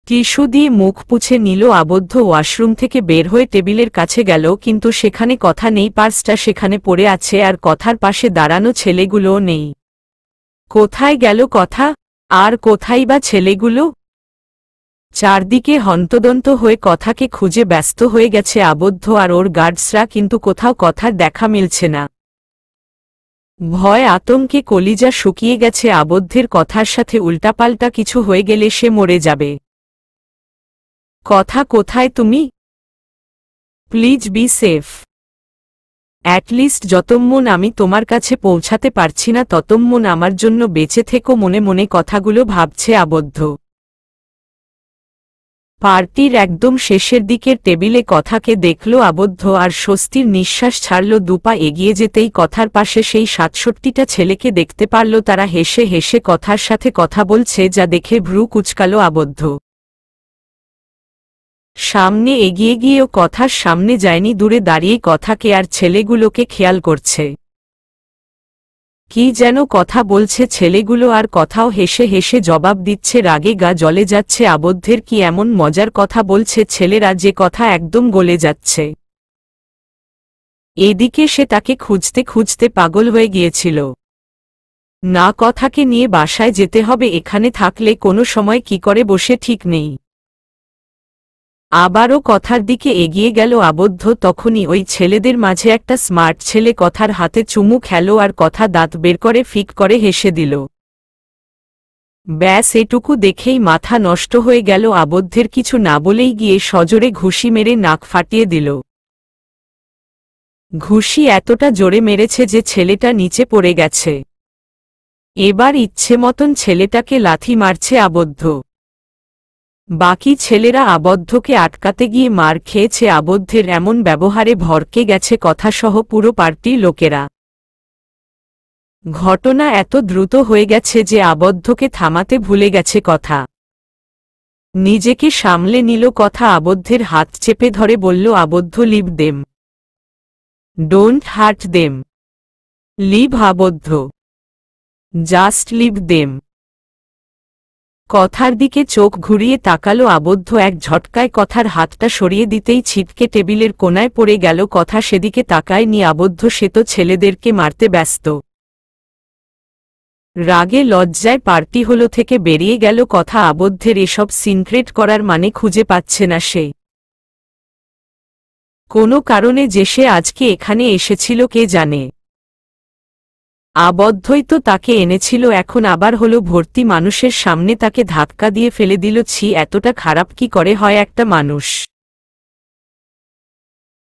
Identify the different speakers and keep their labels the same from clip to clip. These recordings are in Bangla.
Speaker 1: টিস্যু দিয়ে মুখ পুছে নিল আবদ্ধ। ওয়াশরুম থেকে বের হয়ে টেবিলের কাছে গেল, কিন্তু সেখানে কথা নেই। পার্সটা সেখানে পড়ে আছে, আর কথার পাশে দাঁড়ানো ছেলেগুলোও নেই। কোথায় গেল কথা? আর কোথায় বা ছেলেগুলো? চারদিকে হন্তদন্ত হয়ে কথাকে খুঁজে ব্যস্ত হয়ে গেছে আবদ্ধ আর ওর গার্ডসরা, কিন্তু কোথাও কথার দেখা মিলছে না। ভয় আতঙ্কে কলিজা শুকিয়ে গেছে আবদ্ধের। কথার সাথে উল্টাপাল্টা কিছু হয়ে গেলে সে মরে যাবে। কথা, কোথায় তুমি? Please be safe. অ্যাটলিস্ট যতক্ষণ আমি তোমার কাছে পৌঁছাতে পারছি না ততক্ষণ আমার জন্য বেঁচে থেকো। মনে মনে কথাগুলো ভাবছে আবদ্ধ। পার্টির একদম শেষের দিকের টেবিলে কথাকে দেখল আবদ্ধ আর স্বস্তির নিঃশ্বাস ছাড়ল। দুপা এগিয়ে যেতেই কথার পাশে সেই ৬৭টা ছেলেকে দেখতে পারল। তারা হেসে হেসে কথার সাথে কথা বলছে, যা দেখে ভ্রু কুঁচকাল আবদ্ধ। সামনে এগিয়ে গিয়েও কথার সামনে যায়নি, দূরে দাঁড়িয়ে কথাকে আর ছেলেগুলোকে খেয়াল করছে। কি যেন কথা বলছে ছেলেগুলো, আর কথাও হেসে হেসে জবাব দিচ্ছে। রাগে গা জ্বলে যাচ্ছে আবদ্ধের। কি এমন মজার কথা বলছে ছেলেরা যে কথা একদম গলে যাচ্ছে। এদিকে সে তাকে খুঁজতে খুঁজতে পাগল হয়ে গিয়েছিল। না, কথাকে নিয়ে বাসায় যেতে হবে। এখানে থাকলে কোনো সময় কি করে বসে ঠিক নেই। আবারও কথার দিকে এগিয়ে গেল আবদ্ধ। তখনই ওই ছেলেদের মাঝে একটা স্মার্ট ছেলে কথার হাতে চুমু খেলো, আর কথা দাঁত বের করে ফিক করে হেসে দিল। ব্যাস, এটুকু দেখেই মাথা নষ্ট হয়ে গেল আবদ্ধের। কিছু না বলেই গিয়ে সজোরে ঘুষি মেরে নাক ফাটিয়ে দিল। ঘুষি এতটা জোরে মেরেছে যে ছেলেটা নিচে পড়ে গেছে। এবার ইচ্ছে মতন ছেলেটাকে লাথি মারছে আবদ্ধ। বাকি ছেলেরা আবদ্ধকে আটকাতে গিয়ে মার খেয়েছে। আবদ্ধের এমন ব্যবহারে ভড়কে গেছে কথাসহ পুরো পার্টির লোকেরা। ঘটনা এত দ্রুত হয়ে গেছে যে আবদ্ধকে থামাতে ভুলে গেছে কথা। নিজেকে সামলে নিল কথা। আবদ্ধের হাত চেপে ধরে বলল, Abaddho, leave them, don't hurt them, leave Abaddho, just leave them. কথার দিকে চোখ ঘুরিয়ে তাকালো আবদ্ধ। এক ঝটকায় কথার হাতটা সরিয়ে দিতেই ছিটকে টেবিলের কোনায় পড়ে গেল কথা। সেদিকে তাকায়নি আবদ্ধ, সে তো ছেলেদেরকে মারতে ব্যস্ত। রাগে লজ্জায় পার্টি হল থেকে বেরিয়ে গেল কথা। আবদ্ধের এসব সিনক্রেট করার মানে খুঁজে পাচ্ছে না সে। কোনো কারণে যে সে আজকে এখানে এসেছিল কে জানে। আবদ্ধই তো তাকে এনেছিল, এখন আবার হলো ভর্তি মানুষের সামনে তাকে ধাক্কা দিয়ে ফেলে দিল। ছি, এতটা খারাপ কি করে হয় একটা মানুষ।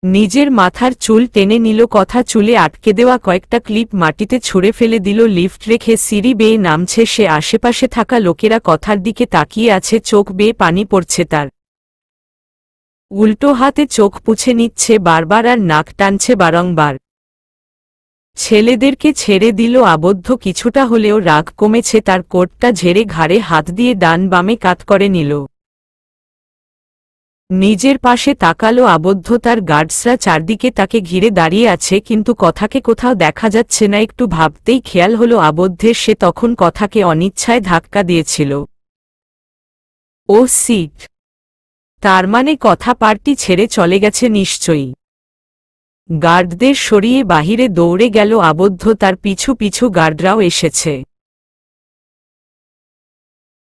Speaker 1: নিজের মাথার চুল টেনে নিল কথা। চুলে আটকে দেওয়া কয়েকটা ক্লিপ মাটিতে ছুঁড়ে ফেলে দিল। লিফট রেখে সিঁড়ি বেয়ে নামছে সে। আশেপাশে থাকা লোকেরা কথার দিকে তাকিয়ে আছে, চোখ বেয়ে পানি পড়ছে তার। উল্টো হাতে চোখ পুছে নিচ্ছে বারবার আর নাক টানছে বারংবার। ছেলেদেরকে ছেড়ে দিল আবদ্ধ। কিছুটা হলেও রাগ কমেছে তার। কোটটা ঝেড়ে ঘাড়ে হাত দিয়ে ডান বামে কাত করে নিল। নিজের পাশে তাকালো আবদ্ধ। তার গার্ডসরা চারদিকে তাকে ঘিরে দাঁড়িয়ে আছে, কিন্তু কথাকে কোথাও দেখা যাচ্ছে না। একটু ভাবতেই খেয়াল হলো আবদ্ধের, সে তখন কথাকে অনিচ্ছায় ধাক্কা দিয়েছিল। ও সিট, তার মানে কথা পার্টি ছেড়ে চলে গেছে নিশ্চয়ই। গার্ডদের সরিয়ে বাহিরে দৌড়ে গেল আবদ্ধ। তার পিছু পিছু গার্ডরাও এসেছে।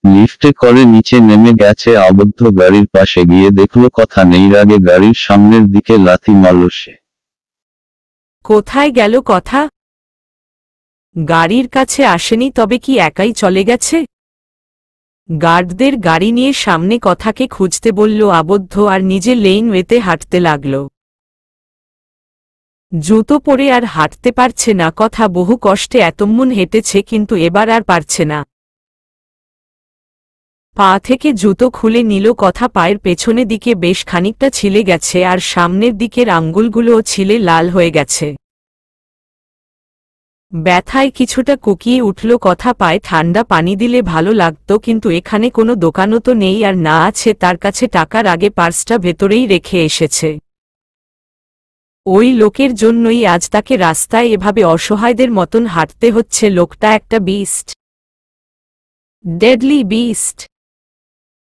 Speaker 2: লিফটে করে নিচে নেমে গেছে আবদ্ধ। গাড়ির পাশে গিয়ে দেখল কথা নেই। রাগে গাড়ির সামনের দিকে লাথি মারল সে।
Speaker 1: কোথায় গেল কথা? গাড়ির কাছে আসেনি, তবে কি একাই চলে গেছে? গার্ডদের গাড়ি নিয়ে সামনে কথাকে খুঁজতে বলল আবদ্ধ, আর নিজে লেইন ওয়েতে হাঁটতে লাগল। জুতো পরে আর হাঁটতে পারছে না কথা। বহু কষ্টে এতক্ষণ হেঁটেছে, কিন্তু এবার আর পারছে না। পা থেকে জুতো খুলে নিল কথা। পায়ের পেছনে দিকে বেশ খানিকটা ছিলে গেছে, আর সামনের দিকের আঙ্গুলগুলোও ছিলে লাল হয়ে গেছে। ব্যথায় কিছুটা কুকিয়ে উঠল কথা। পায়ে ঠান্ডা পানি দিলে ভালো লাগত, কিন্তু এখানে কোনো দোকানও তো নেই, আর না আছে তার কাছে টাকার। আগে পার্সটা ভেতরেই রেখে এসেছে। ওই লোকের জন্যই আজ তাকে রাস্তায় এভাবে অসহায়দের মতন হাঁটতে হচ্ছে। লোকটা একটা বিস্ট, ডেডলি বিস্ট।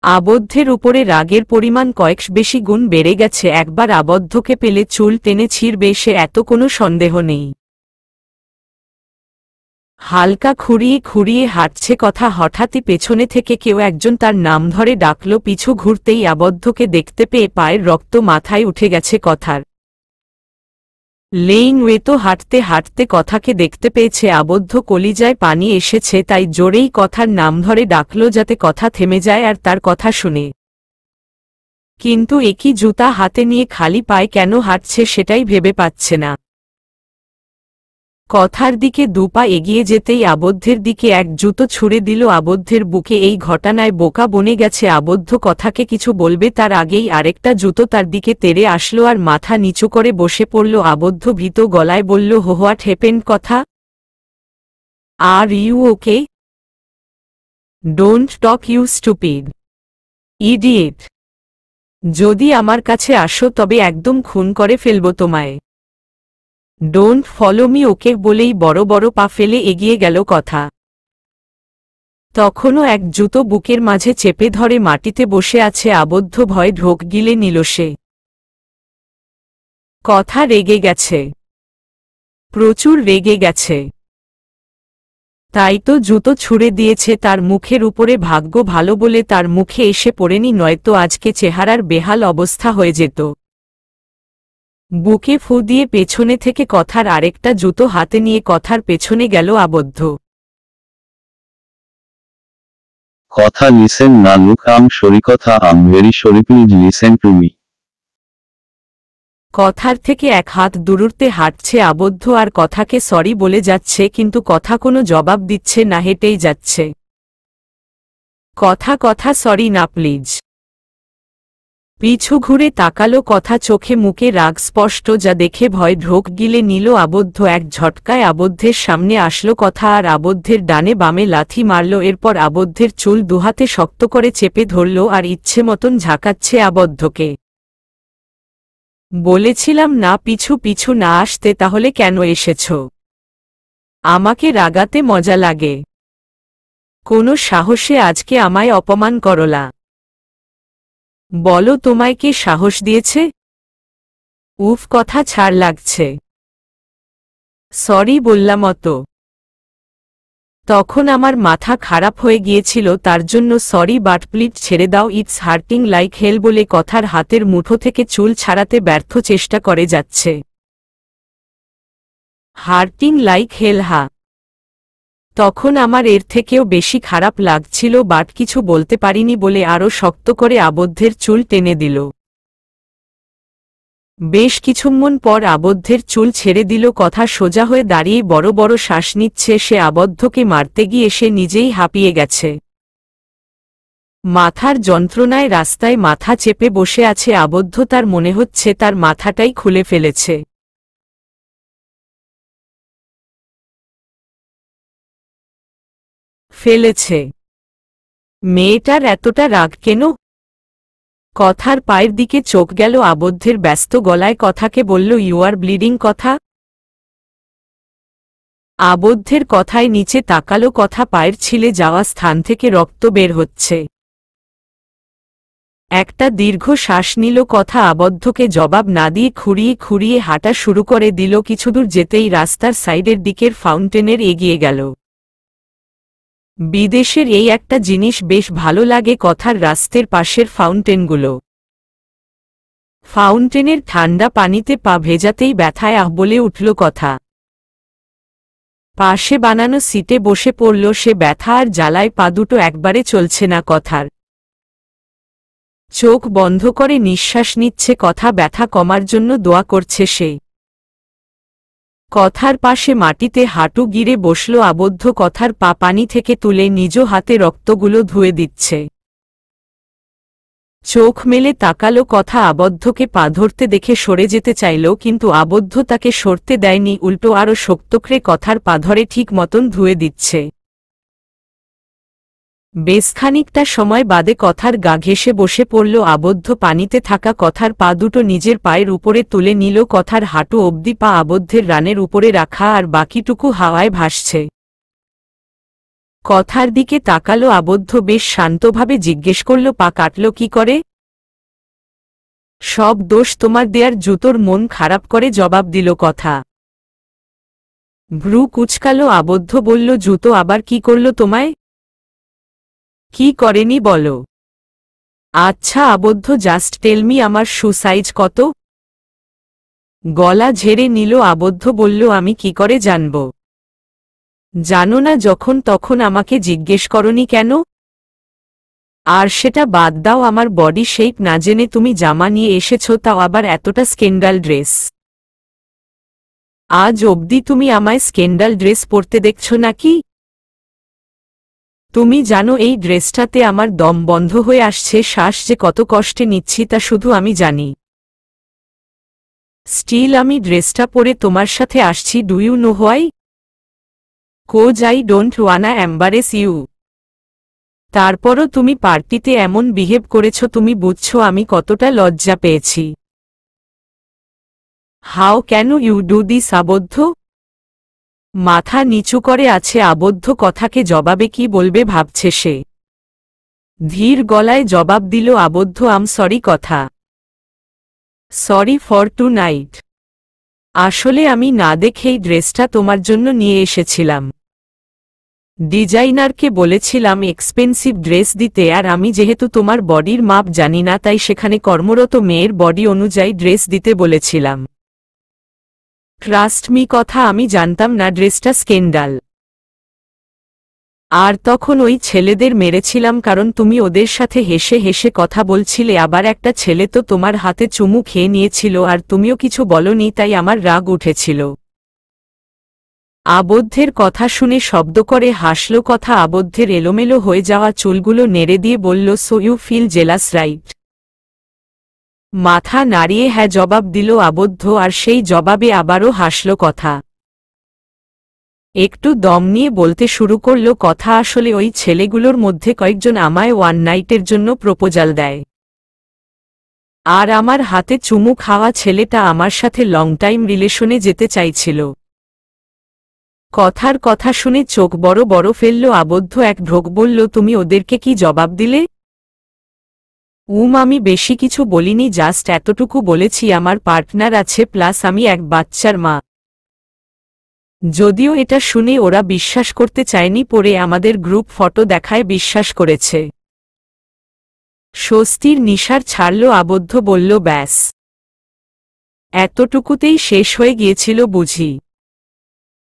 Speaker 1: আবদ্ধের উপরে রাগের পরিমাণ কয়েক বেশি গুণ বেড়ে গেছে। একবার আবদ্ধকে পেলে চুল টেনে ছিঁড়বে, সে এত কোনো সন্দেহ নেই। হালকা খুঁড়িয়ে খুঁড়িয়ে হাঁটছে কথা। হঠাৎই পেছনে থেকে কেউ একজন তার নাম ধরে ডাকল। পিছু ঘুরতেই আবদ্ধকে দেখতে পেয়ে পায়ের রক্ত মাথায় উঠে গেছে কথার। লেইন ওয়েতো হাঁটতে হাঁটতে কথাকে দেখতে পেয়েছে। আবদ্ধ কলিজায় পানি এসেছে, তাই জোরেই কথার নাম ধরে ডাকল যাতে কথা থেমে যায় আর তার কথা শুনে। কিন্তু একই জুতা হাতে নিয়ে খালি পায়ে কেন হাঁটছে সেটাই ভেবে পাচ্ছে না। কথার দিকে দুপা এগিয়ে যেতেই আবদ্ধের দিকে এক জুতো ছুঁড়ে দিল আবদ্ধের বুকে। এই ঘটনায় বোকা বনে গেছে আবদ্ধ। কথাকে কিছু বলবে তার আগেই আরেকটা জুতো তার দিকে তেড়ে আসলো আর মাথা নিচু করে বসে পড়ল। আবদ্ধ ভীত গলায় বলল, what happened Kotha? Are you okay? Don't talk you stupid idiot. যদি আমার কাছে আসো তবে একদম খুন করে ফেলব তোমায়। ডোন্ট ফলো মি ওকে বলেই বড় বড় পা ফেলে এগিয়ে গেল কথা। তখনও এক জুতো বুকের মাঝে চেপে ধরে মাটিতে বসে আছে আবদ্ধ। ভয় ঢোক গিলে নিল সে। কথা রেগে গেছে, প্রচুর রেগে গেছে। তাই তো জুতো ছুঁড়ে দিয়েছে তার মুখের উপরে। ভাগ্য ভালো বলে তার মুখে এসে পড়েনি, নয়তো আজকে চেহারার বেহাল অবস্থা হয়ে যেত। বুকে ফু দিয়ে পেছনে থেকে কথার আরেকটা জুতো হাতে নিয়ে কথার পেছনে গেল আবদ্ধ।
Speaker 2: কথা লিসেন না look, I'm sorry Kotha, I'm very sorry, please listen to me.
Speaker 1: কথার থেকে এক হাত দূরত্বে হাঁটছে আবদ্ধ আর কথাকে সরি বলে যাচ্ছে, কিন্তু কথা কোনো জবাব দিচ্ছে না, হেঁটেই যাচ্ছে। কথা সরি না প্লিজ। পিছু ঘুরে তাকালো কথা, চোখে মুখে রাগ স্পষ্ট, যা দেখে ভয় ঢোক গিলে নিল আবদ্ধ। এক ঝটকায় আবদ্ধের সামনে আসলো কথা আর আবদ্ধের ডানে বামে লাথি মারল। এরপর আবদ্ধের চুল দুহাতে শক্ত করে চেপে ধরল আর ইচ্ছে মতন ঝাঁকাচ্ছে আবদ্ধকে। বলেছিলাম না পিছু পিছু না আসতে, তাহলে কেন এসেছ? আমাকে রাগাতে মজা লাগে? কোনো সাহসে আজকে আমায় অপমান করলা? বলো তোমায় কে সাহস দিয়েছে? উফ, কথা ছাড় লাগছে। সরি বললাম অত। তখন আমার মাথা খারাপ হয়ে গিয়েছিল, তার জন্য সরি, বাট প্লিজ ছেড়ে দাও, ইটস হার্টিং লাইক হেল বলে কথার হাতের মুঠো থেকে চুল ছাড়াতে ব্যর্থ চেষ্টা করে যাচ্ছে। Hurting like hell? হা। তখন আমার এর থেকেও বেশি খারাপ লাগছিল, বাট কিছু বলতে পারিনি বলে আরও শক্ত করে আবদ্ধের চুল টেনে দিল। বেশ কিছুক্ষণ পর আবদ্ধের চুল ছেড়ে দিল কথা। সোজা হয়ে দাঁড়িয়ে বড় বড় শ্বাস নিচ্ছে সে। আবদ্ধকে মারতে গিয়ে সে নিজেই হাঁপিয়ে গেছে। মাথার যন্ত্রণায় রাস্তায় মাথা চেপে বসে আছে আবদ্ধ। তার মনে হচ্ছে তার মাথাটাই খুলে ফেলেছে। মেয়েটার এতটা রাগ কেন? কথার পায়ের দিকে চোখ গেল আবদ্ধের। ব্যস্ত গলায় কথাকে বলল, ইউ আর ব্লিডিং কথা। আবদ্ধের কথায় নিচে তাকালো কথা। পায়ের ছিলে যাওয়া স্থান থেকে রক্ত বের হচ্ছে। একটা দীর্ঘ শ্বাস নিল কথা। আবদ্ধকে জবাব না দিয়ে খুঁড়িয়ে খুঁড়িয়ে হাঁটা শুরু করে দিল। কিছুদূর যেতেই রাস্তার সাইডের দিকের ফাউন্টেনের এগিয়ে গেল। বিদেশের এই একটা জিনিস বেশ ভালো লাগে কথার, রাস্তার পাশের ফাউন্টেনগুলো। ফাউন্টেনের ঠান্ডা পানিতে পা ভেজাতেই ব্যথায় আহ বলে উঠল কথা। পাশে বানানো সিটে বসে পড়ল সে। ব্যথা আর জ্বালায় পা দুটো একবারে চলছে না কথার। চোখ বন্ধ করে নিঃশ্বাস নিচ্ছে কথা। ব্যথা কমার জন্য দোয়া করছে সে। কথার পাশে মাটিতে হাঁটু গিরে বসল আবদ্ধ। কথার পা পানি থেকে তুলে নিজ হাতে রক্তগুলো ধুয়ে দিচ্ছে। চোখ মেলে তাকালো কথা। আবদ্ধকে পা ধরতে দেখে সরে যেতে চাইল, কিন্তু আবদ্ধ তাকে সরতে দেয়নি, উল্টো আরও শক্ত করে কথার পা ধরে ঠিক মতন ধুয়ে দিচ্ছে। বেশ খানিকটা সময় বাদে কথার গা ঘেঁষে বসে পড়ল আবদ্ধ। পানিতে থাকা কথার পা দুটো নিজের পায়ের উপরে তুলে নিল। কথার হাঁটু অবধি পা আবদ্ধের রানের উপরে রাখা আর বাকিটুকু হাওয়ায় ভাসছে। কথার দিকে তাকালো আবদ্ধ, বেশ শান্তভাবে জিজ্ঞেস করল, পা কাটল কি করে? সব দোষ তোমার দেয়ার জুতোর, মন খারাপ করে জবাব দিল কথা। ভ্রু কুচকালো আবদ্ধ, বলল, জুতো আবার কি করল তোমায়? কি করেনি বলো। আচ্ছা আবদ্ধ, জাস্ট টেল মি, আমার শু সাইজ কত? গলা ঝেড়ে নিল আবদ্ধ, বলল, আমি কি করে জানব? জানো না যখন তখন আমাকে জিজ্ঞেস করনি কেন? আর সেটা বাদ দাও, আমার বডি শেপ না জেনে তুমি জামা নিয়ে এসেছো, তাও আবার এতটা স্ক্যান্ডাল ড্রেস। আজ অবধি তুমি আমায় স্ক্যান্ডাল ড্রেস পরতে দেখছো নাকি? তুমি জানো এই ড্রেসটাতে আমার দম বন্ধ হয়ে আসছে, শ্বাস যে কত কষ্টে নিচ্ছি তা শুধু আমি জানি। স্টিল আমি ড্রেসটা পরে তোমার সাথে আসছি, do you know why? Cause I don't wanna embarrass you. তারপরও তুমি পার্টিতে এমন বিহেভ করেছ, তুমি বুঝছো আমি কতটা লজ্জা পেয়েছি। How can you do this Abaddho? মাথা নিচু করে আছে আবদ্ধ, কথাকে জবাবে কি বলবে ভাবছে সে। ধীর গলায় জবাব দিল Abaddho, I'm sorry Kotha. Sorry for tonight. আসলে আমি না দেখেই ড্রেসটা তোমার জন্য নিয়ে এসেছিলাম। ডিজাইনারকে বলেছিলাম এক্সপেন্সিভ ড্রেস দিতে, আর আমি যেহেতু তোমার বডির মাপ জানি না, তাই সেখানে কর্মরত মেয়ের বডি অনুযায়ী ড্রেস দিতে বলেছিলাম। ট্রাস্ট মি কথা, আমি জানতাম না ড্রেসটা স্ক্যান্ডাল। আর তখন ওই ছেলেদের মেরেছিলাম কারণ তুমি ওদের সাথে হেসে হেসে কথা বলছিলে, আবার একটা ছেলে তো তোমার হাতে চুমু খেয়ে নিয়েছিল আর তুমিও কিছু বলনি, তাই আমার রাগ উঠেছিল। আবদ্ধের কথা শুনে শব্দ করে হাসল কথা। আবদ্ধের এলোমেলো হয়ে যাওয়া চুলগুলো নেড়ে দিয়ে বলল, so you feel jealous right? মাথা নাড়িয়ে হ্যাঁ জবাব দিল আবদ্ধ, আর সেই জবাবে আবারও হাসল কথা। একটু দম নিয়ে বলতে শুরু করল কথা, আসলে ওই ছেলেগুলোর মধ্যে কয়েকজন আমায় ওয়ান নাইটের জন্য প্রপোজাল দেয়, আর আমার হাতে চুমু খাওয়া ছেলেটা আমার সাথে লং টাইম রিলেশনে যেতে চাইছিল। কথার কথা শুনে চোখ বড় বড় ফেলল আবদ্ধ, এক ঢোক বলল, তুমি ওদেরকে কি জবাব দিলে? আমি বেশি কিছু বলিনি, জাস্ট এতটুকু বলেছি আমার পার্টনার আছে, প্লাস আমি এক বাচ্চার মা। যদিও এটা শুনে ওরা বিশ্বাস করতে চায়নি, পরে আমাদের গ্রুপ ফটো দেখায় বিশ্বাস করেছে। স্বস্তির নিঃশ্বাস ছাড়ল আবদ্ধ, বলল, ব্যাস এতটুকুতেই শেষ হয়ে গিয়েছিল বুঝি?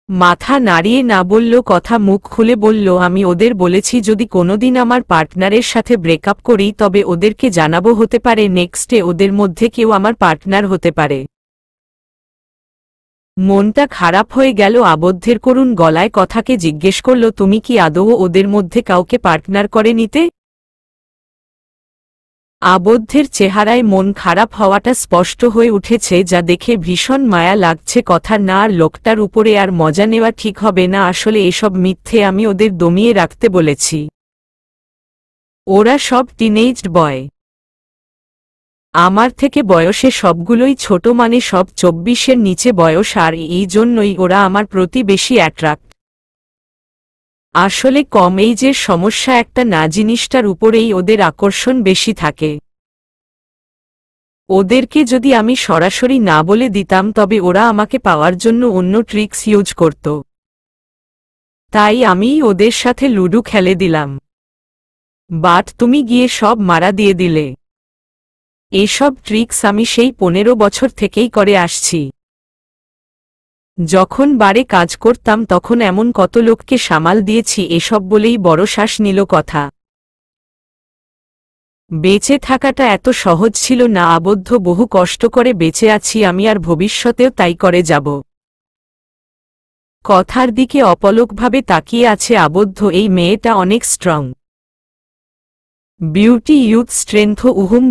Speaker 1: মাথা নাড়িয়ে না বলল কথা, মুখ খুলে বলল, আমি ওদের বলেছি যদি কোনোদিন আমার পার্টনারের সাথে ব্রেকআপ করি তবে ওদেরকে জানাবো, হতে পারে নেক্সটে ওদের মধ্যে কেউ আমার পার্টনার হতে পারে। মনটা খারাপ হয়ে গেল আবদ্ধের, করুণ গলায় কথাকে জিজ্ঞেস করল, তুমি কি আদৌ ওদের মধ্যে কাউকে পার্টনার করে নিতে? আবদ্ধের চেহারায় মন খারাপ হওয়াটা স্পষ্ট হয়ে উঠেছে, যা দেখে ভীষণ মায়া লাগছে কথা। না, আর লোকটার উপরে আর মজা নেওয়া ঠিক হবে না, আসলে এসব মিথ্যে আমি ওদের দমিয়ে রাখতে বলেছি। ওরা সব টিনেজড বয়, আমার থেকে বয়সে সবগুলোই ছোট, মানে সব 24-এর নিচে বয়স, আর এই জন্যই ওরা আমার প্রতি বেশি অ্যাট্রাক্ট। আসলে কম এইজের সমস্যা একটা না, জিনিসটার উপরেই ওদের আকর্ষণ বেশি থাকে। ওদেরকে যদি আমি সরাসরি না বলে দিতাম তবে ওরা আমাকে পাওয়ার জন্য অন্য ট্রিক্স ইউজ করত। তাই আমি ওদের সাথে লুডো খেলে দিলাম, বাট তুমি গিয়ে সব মারা দিয়ে দিলে। এসব ট্রিক্স আমি সেই 15 বছর থেকেই করে আসছি। যখন বারে কাজ করতাম তখন এমন কত লোককে সামাল দিয়েছি, এসব বলেই বড় শ্বাস নিল কথা। বেঁচে থাকাটা এত সহজ ছিল না আবদ্ধ, বহু কষ্ট করে বেঁচে আছি আমি, আর ভবিষ্যতেও তাই করে যাব। কথার দিকে অপলকভাবে তাকিয়ে আছে আবদ্ধ, এই মেয়েটা অনেক strong. Beauty youth strength,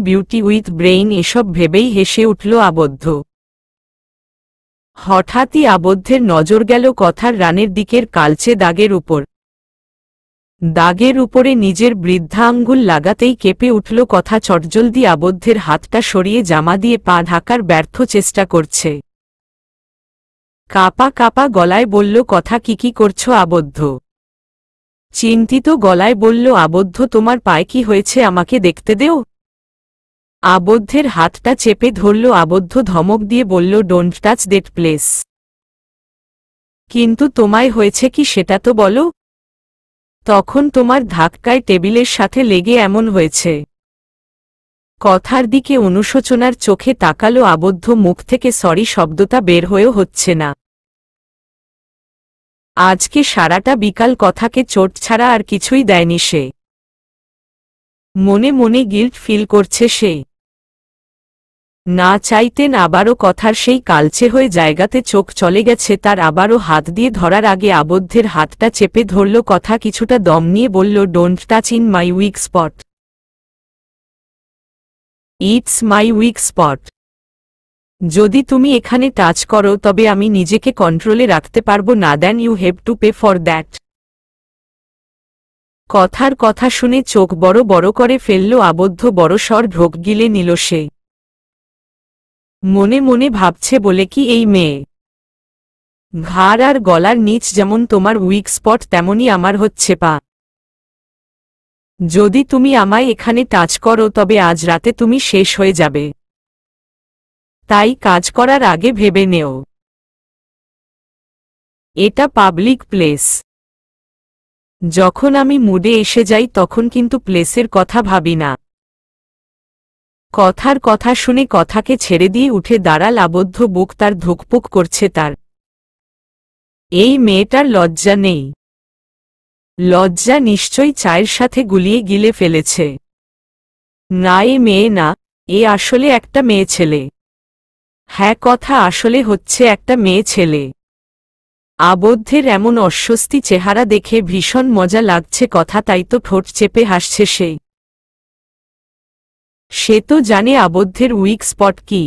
Speaker 1: beauty with brain, এসব ভেবেই হেসে উঠল আবদ্ধ। হঠাৎই আবদ্ধের নজর গেল কথার রানের দিকের কালচে দাগের উপর। দাগের উপরে নিজের বৃদ্ধা আঙ্গুল লাগাতেই কেঁপে উঠল কথা। চটজলদি আবদ্ধের হাতটা সরিয়ে জামা দিয়ে পা ঢাকার ব্যর্থ চেষ্টা করছে। কাপা কাপা গলায় বলল কথা, কি করছো আবদ্ধ? চিন্তিত গলায় বলল আবদ্ধ, তোমার পায়ে কি হয়েছে, আমাকে দেখতে দেও। আবদ্ধের হাতটা চেপে ধরল। আবদ্ধ ধমক দিয়ে বলল, ডোন্ট টাচ দ্যাট প্লেস। কিন্তু তোমায় হয়েছে কি সেটা তো বলো। তখন তোমার ধাক্কায় টেবিলের সাথে লেগে এমন হয়েছে। কথার দিকে অনুশোচনার চোখে তাকালো আবদ্ধ। মুখ থেকে সরি শব্দটা বের হয়েও হচ্ছে না। আজকে সারাটা বিকাল কথাকে চোট ছাড়া আর কিছুই দেয়নি সে। মনে মনে গিল্ট ফিল করছে সে। না চাইতেন আবারও কথার সেই কালচে হয়ে জায়গাতে চোখ চলে গেছে তার। আবারও হাত দিয়ে ধরার আগে আবদ্ধের হাতটা চেপে ধরল। কথা কিছুটা দম নিয়ে বলল, don't touch in my weak spot. It's my weak spot. যদি তুমি এখানে টাচ করো তবে আমি নিজেকে কন্ট্রোলে রাখতে পারবো না। Then you have to pay for that. কথার কথা শুনে চোখ বড় বড় করে ফেলল আবদ্ধ। বড়সড় ঢোক গিলে নিল সে। মনে মনে ভাবছে, বলে কি এই মেয়ে। ঘাড় আর গলার নিচ যেমন তোমার উইক স্পট তেমনই আমার হচ্ছে পা। যদি তুমি আমায় এখানে টাচ করো তবে আজ রাতে তুমি শেষ হয়ে যাবে। তাই কাজ করার আগে ভেবে নেও। এটা পাবলিক প্লেস। যখন আমি মুডে এসে যাই তখন কিন্তু প্লেসের কথা ভাবি না। কথার কথা শুনে কথাকে ছেড়ে দিয়ে উঠে দাঁড়াল আবদ্ধ। বুক তার ধুকপুক করছে তার। এই মেয়েটার লজ্জা নেই। লজ্জা নিশ্চয়ই চায়ের সাথে গুলিয়ে গিলে ফেলেছে। না, এ মেয়ে না, এ আসলে একটা মেয়ে ছেলে। হ্যাঁ, কথা আসলে হচ্ছে একটা মেয়ে ছেলে। আবদ্ধের এমন অস্বস্তি চেহারা দেখে ভীষণ মজা লাগছে। কথা তাই তো ঠোঁট চেপে হাসছে সে। সে তো জানে আবদ্ধের উইক স্পট কি।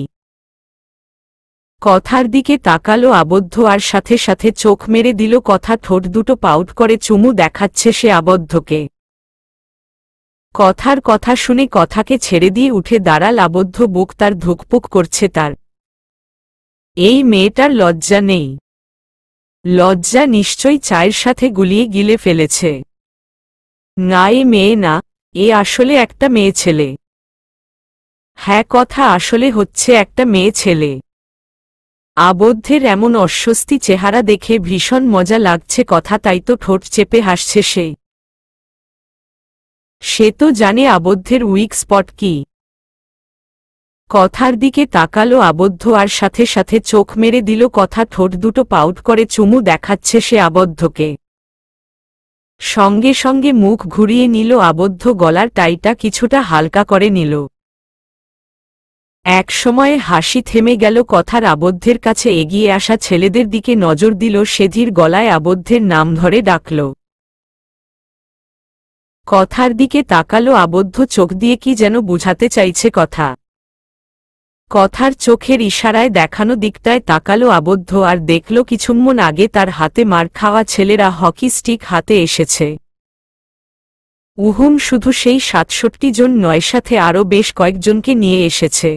Speaker 1: কথার দিকে তাকালো আবদ্ধ আর সাথে সাথে চোখ মেরে দিল। কথা ঠোঁট দুটো পাউট করে চুমু দেখাচ্ছে সে আবদ্ধকে। কথার কথা শুনে কথাকে ছেড়ে দিয়ে উঠে দাঁড়াল আবদ্ধ। বুক তার ধুকপুক করছে তার। এই মেয়েটার লজ্জা নেই। লজ্জা নিশ্চয়ই চায়ের সাথে গুলিয়ে গিলে ফেলেছে। না, এ মেয়ে না, এ আসলে একটা মেয়ে ছেলে। হ্যাঁ, কথা আসলে হচ্ছে একটা মেয়ে ছেলে। আবদ্ধের এমন অস্বস্তি চেহারা দেখে ভীষণ মজা লাগছে। কথা তাই তো ঠোঁট চেপে হাসছে সে। সে তো জানে আবদ্ধের উইক স্পট কি। কথার দিকে তাকালো আবদ্ধ আর সাথে সাথে চোখ মেরে দিল। কথা ঠোঁট দুটো পাউট করে চুমু দেখাচ্ছে সে আবদ্ধকে। সঙ্গে সঙ্গে মুখ ঘুরিয়ে নিল আবদ্ধ। গলার টাইটা কিছুটা হালকা করে নিল। এক সময়ে হাসি থেমে গেল কথার। আবদ্ধের কাছে এগিয়ে আসা ছেলেদের দিকে নজর দিল সে। ধীর গলায় আবদ্ধের নাম ধরে ডাকল। কথার দিকে তাকালো আবদ্ধ। চোখ দিয়ে কি যেন বুঝাতে চাইছে কথা। কথার চোখের ইশারায় দেখানো দিকটায় তাকালো আবদ্ধ আর দেখল কিছুক্ষণ আগে তার হাতে মার খাওয়া ছেলেরা হকি স্টিক হাতে এসেছে। উহুম, শুধু সেই ৬৭ জন নয়, সাথে আরও বেশ কয়েকজনকে নিয়ে এসেছে।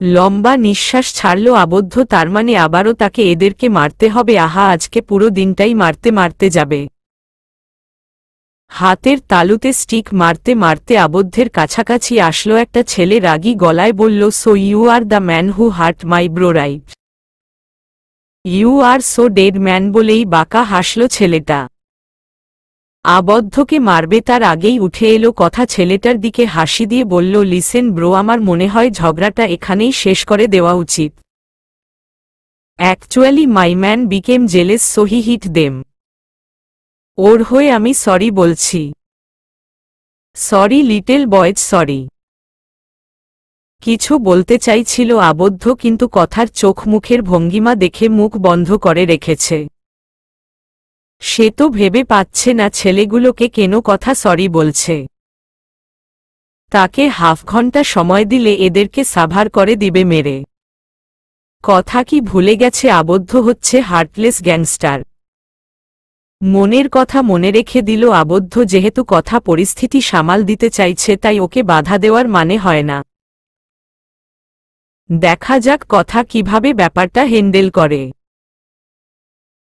Speaker 1: লম্বা নিঃশ্বাস ছাড়ল আবদ্ধ। তার মানে আবারও তাকে এদেরকে মারতে হবে। আহা, আজকে পুরো দিনটাই মারতে মারতে যাবে। হাতের তালুতে স্টিক মারতে মারতে আবদ্ধের কাছাকাছি আসলো একটা ছেলে। রাগী গলায় বলল, so you are the man who hurt my bro, right? You are so dead man. বলেই বাঁকা হাসল ছেলেটা। আবদ্ধকে মারবে তার আগেই উঠে এলো কথা। ছেলেটার দিকে হাসি দিয়ে বলল, লিসেন ব্রো, আমার মনে হয় ঝগড়াটা এখানেই শেষ করে দেওয়া উচিত। Actually my man became jealous, so he hit them. ওর হয়ে আমি সরি বলছি। Sorry little boys, sorry. কিছু বলতে চাইছিল আবদ্ধ, কিন্তু কথার চোখ মুখের ভঙ্গিমা দেখে মুখ বন্ধ করে রেখেছে। সে তো ভেবে পাচ্ছে না ছেলেগুলোকে কেন কথা সরি বলছে। তাকে হাফ ঘন্টা সময় দিলে এদেরকে সাভার করে দিবে মেরে। কথা কি ভুলে গেছে আবদ্ধ হচ্ছে হার্টলেস গ্যাংস্টার? মনের কথা মনে রেখে দিল আবদ্ধ। যেহেতু কথা পরিস্থিতি সামাল দিতে চাইছে তাই ওকে বাধা দেওয়ার মানে হয় না। দেখা যাক কথা কিভাবে ব্যাপারটা হ্যান্ডেল করে।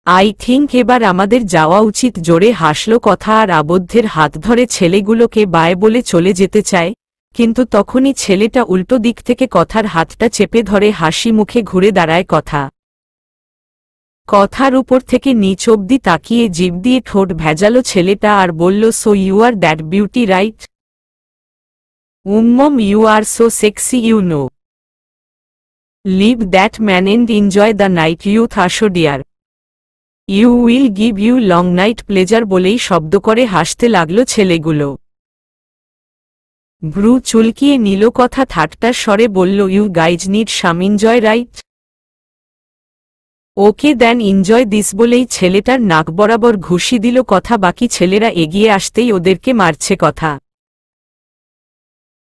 Speaker 1: আই থিঙ্ক এবার আমাদের যাওয়া উচিত, জোরে হাসল কথা আর আবদ্ধের হাত ধরে ছেলেগুলোকে বায় বলে চলে যেতে চায়, কিন্তু তখনই ছেলেটা উল্টো দিক থেকে কথার হাতটা চেপে ধরে হাসি মুখে ঘুরে দাঁড়ায় কথা। কথার উপর থেকে নিচ অব্দি তাকিয়ে জিভ দিয়ে ঠোঁট ভেজালো ছেলেটা আর বলল, so you are that beauty right? Mom you are so sexy you know. Leave that man and enjoy the night with us dear. You will give you long night pleasure বলেই শব্দ করে হাসতে লাগল ছেলেগুলো। ভ্রু চুলকিয়ে নিল কথা ঠাট্টার স্বরে বলল, you guys need some enjoy right? Okay then enjoy this বলেই ছেলেটার নাক বরাবর ঘুষি দিল কথা। বাকি ছেলেরা এগিয়ে আসতেই ওদেরকে মারছে কথা।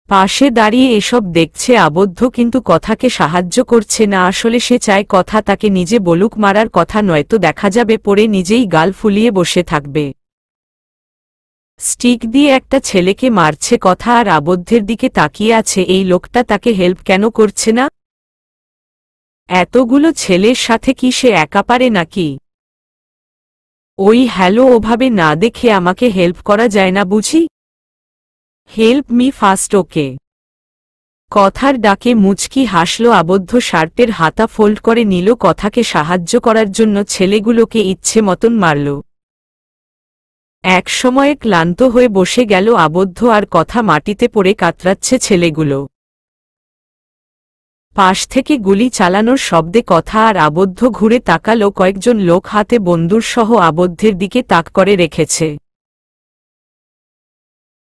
Speaker 1: পাশে দাঁড়িয়ে এসব দেখছে আবদ্ধ, কিন্তু কথাকে সাহায্য করছে না। আসলে সে চায় কথা তাকে নিজে বলুক, মারার কথা নয়তো দেখা যাবে পরে নিজেই গাল ফুলিয়ে বসে থাকবে। স্টিক দিয়ে একটা ছেলেকে মারছে কথা আর আবদ্ধের দিকে তাকিয়ে আছে। এই লোকটা তাকে হেল্প কেন করছে না? এতগুলো ছেলের সাথে কি সে একা পারে নাকি? ওই হ্যালো, ওভাবে না দেখে আমাকে হেল্প করা যায় না বুঝি? হেল্প মি ফার্স্ট ওকে। কথার ডাকে মুচকি হাসল আবদ্ধ। শার্টের হাতা ফোল্ড করে নিল কথাকে সাহায্য করার জন্য। ছেলেগুলোকে ইচ্ছে মতন মারল। এক সময়ে ক্লান্ত হয়ে বসে গেল আবদ্ধ আর কথা মাটিতে পড়ে কাতরাচ্ছে ছেলেগুলো। পাশ থেকে গুলি চালানোর শব্দে কথা আর আবদ্ধ ঘুরে তাকালো। কয়েকজন লোক হাতে বন্দুক সহ আবদ্ধের দিকে তাক করে রেখেছে।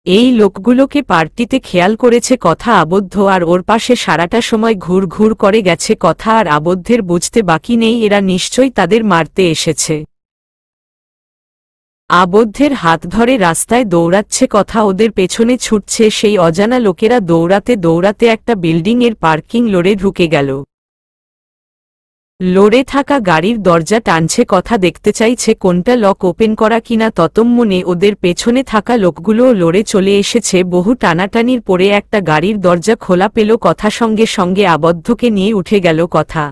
Speaker 1: এই লোকগুলোকে পার্টিতে খেয়াল করেছে কথা আবদ্ধ, আর ওর পাশে সারাটা সময় ঘুর ঘুর করে গেছে কথা আর আবদ্ধের বুঝতে বাকি নেই এরা নিশ্চয়ই তাদের মারতে এসেছে। আবদ্ধের হাত ধরে রাস্তায় দৌড়াচ্ছে কথা, ওদের পেছনে ছুটছে সেই অজানা লোকেরা। দৌড়াতে দৌড়াতে একটা বিল্ডিং এর পার্কিং লড়ে ঢুকে গেল। লড়ে থাকা গাড়ির দরজা টানছে কথা, দেখতে চাইছে কোনটা লক ওপেন করা কিনা। ততক্ষণে ওদের পেছনে থাকা লোকগুলোও লড়ে চলে এসেছে। বহু টানাটানির পরে একটা গাড়ির দরজা খোলা পেল কথা, সঙ্গে সঙ্গে আবদ্ধকে নিয়ে উঠে গেল কথা।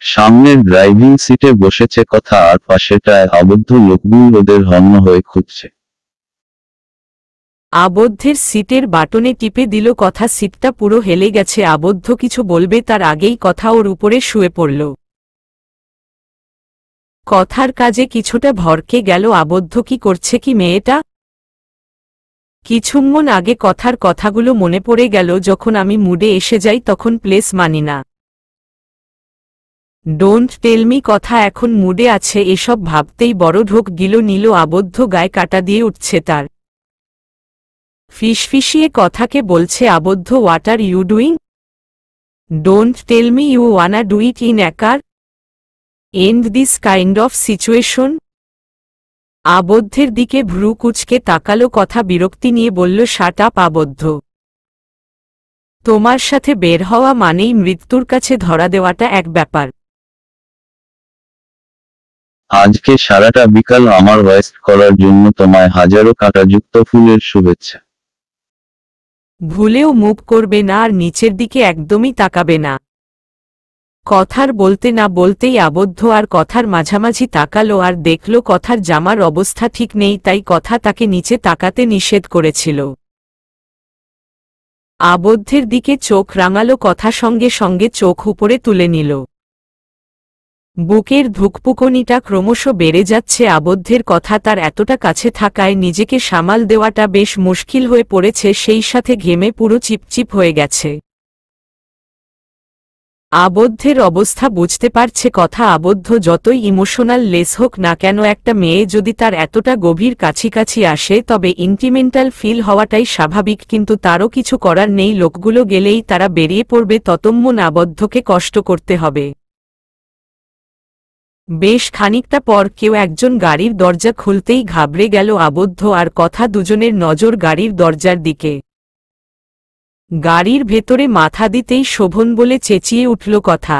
Speaker 2: সামনের ড্রাইভিং সিটে বসেছে কথা আর পাশেটায় আবদ্ধ লোকগুলো ওদের হন্য হয়ে খুঁজছে।
Speaker 1: আবদ্ধের সিটের বাটনে টিপে দিল কথা। সিটটা পুরো হেলে গেছে। আবদ্ধ কিছু বলবে তার আগেই কথা ওর উপরে শুয়ে পড়ল। কথার কাজে কিছুটা ভরকে গেল আবদ্ধ। কি করছে কি মেয়েটা? কিছুক্ষণ আগে কথার কথাগুলো মনে পড়ে গেল, যখন আমি মুডে এসে যাই তখন প্লেস মানি না। ডোন্ট টেল মি কথা এখন মুডে আছে। এসব ভাবতেই বড় ঢোক গিল নিল আবদ্ধ। গায়ে কাটা দিয়ে উঠছে তার। ফিসফিসিয়ে কথাকে বলছে Abaddho, what are you doing? Don't tell me you wanna do it in a car and this kind of situation. আবদ্ধের দিকে ভ্রু কুচকে তাকালো কথা, বিরক্তি নিয়ে বলল, শাট আপ আবদ্ধ। তোমার সাথে বের হওয়া মানেই মৃত্যুর কাছে ধরা দেওয়াটা এক ব্যাপার।
Speaker 2: আজকে সারাটা বিকাল আমার ওয়েস্ট করার জন্য তোমায় হাজারো কাঁটাযুক্ত ফুলের শুভেচ্ছা।
Speaker 1: ভুলেও মুখ করবে না আর নিচের দিকে একদমই তাকাবে না। কথার বলতে না বলতেই আবদ্ধ আর কথার মাঝামাঝি তাকালো আর দেখল কথার জামার অবস্থা ঠিক নেই, তাই কথা তাকে নিচে তাকাতে নিষেধ করেছিল। আবদ্ধের দিকে চোখ রাঙালো কথা, সঙ্গে সঙ্গে চোখ উপরে তুলে নিল। বুকের ধুকপুকনিটা ক্রমশ বেড়ে যাচ্ছে। আবদ্ধের কথা তার এতটা কাছে থাকায় নিজেকে সামাল দেওয়াটা বেশ মুশকিল হয়ে পড়েছে, সেই সাথে ঘেমে পুরো চিপচিপ হয়ে গেছে। আবদ্ধের অবস্থা বুঝতে পারছে কথা। আবদ্ধ যতই ইমোশনাল লেস হোক না কেন, একটা মেয়ে যদি তার এতটা গভীর কাছাকাছি আসে তবে ইন্টিমেন্টাল ফিল হওয়াটাই স্বাভাবিক, কিন্তু তারও কিছু করার নেই। লোকগুলো গেলেই তারা বেরিয়ে পড়বে, ততক্ষণ আবদ্ধকে কষ্ট করতে হবে। বেশ খানিকটা পর কেউ একজন গাড়ির দরজা খুলতেই ঘাবড়ে গেল আবদ্ধ আর কথা। দুজনের নজর গাড়ির দরজার দিকে। গাড়ির ভেতরে মাথা দিতেই শোভন বলে চেঁচিয়ে উঠল কথা।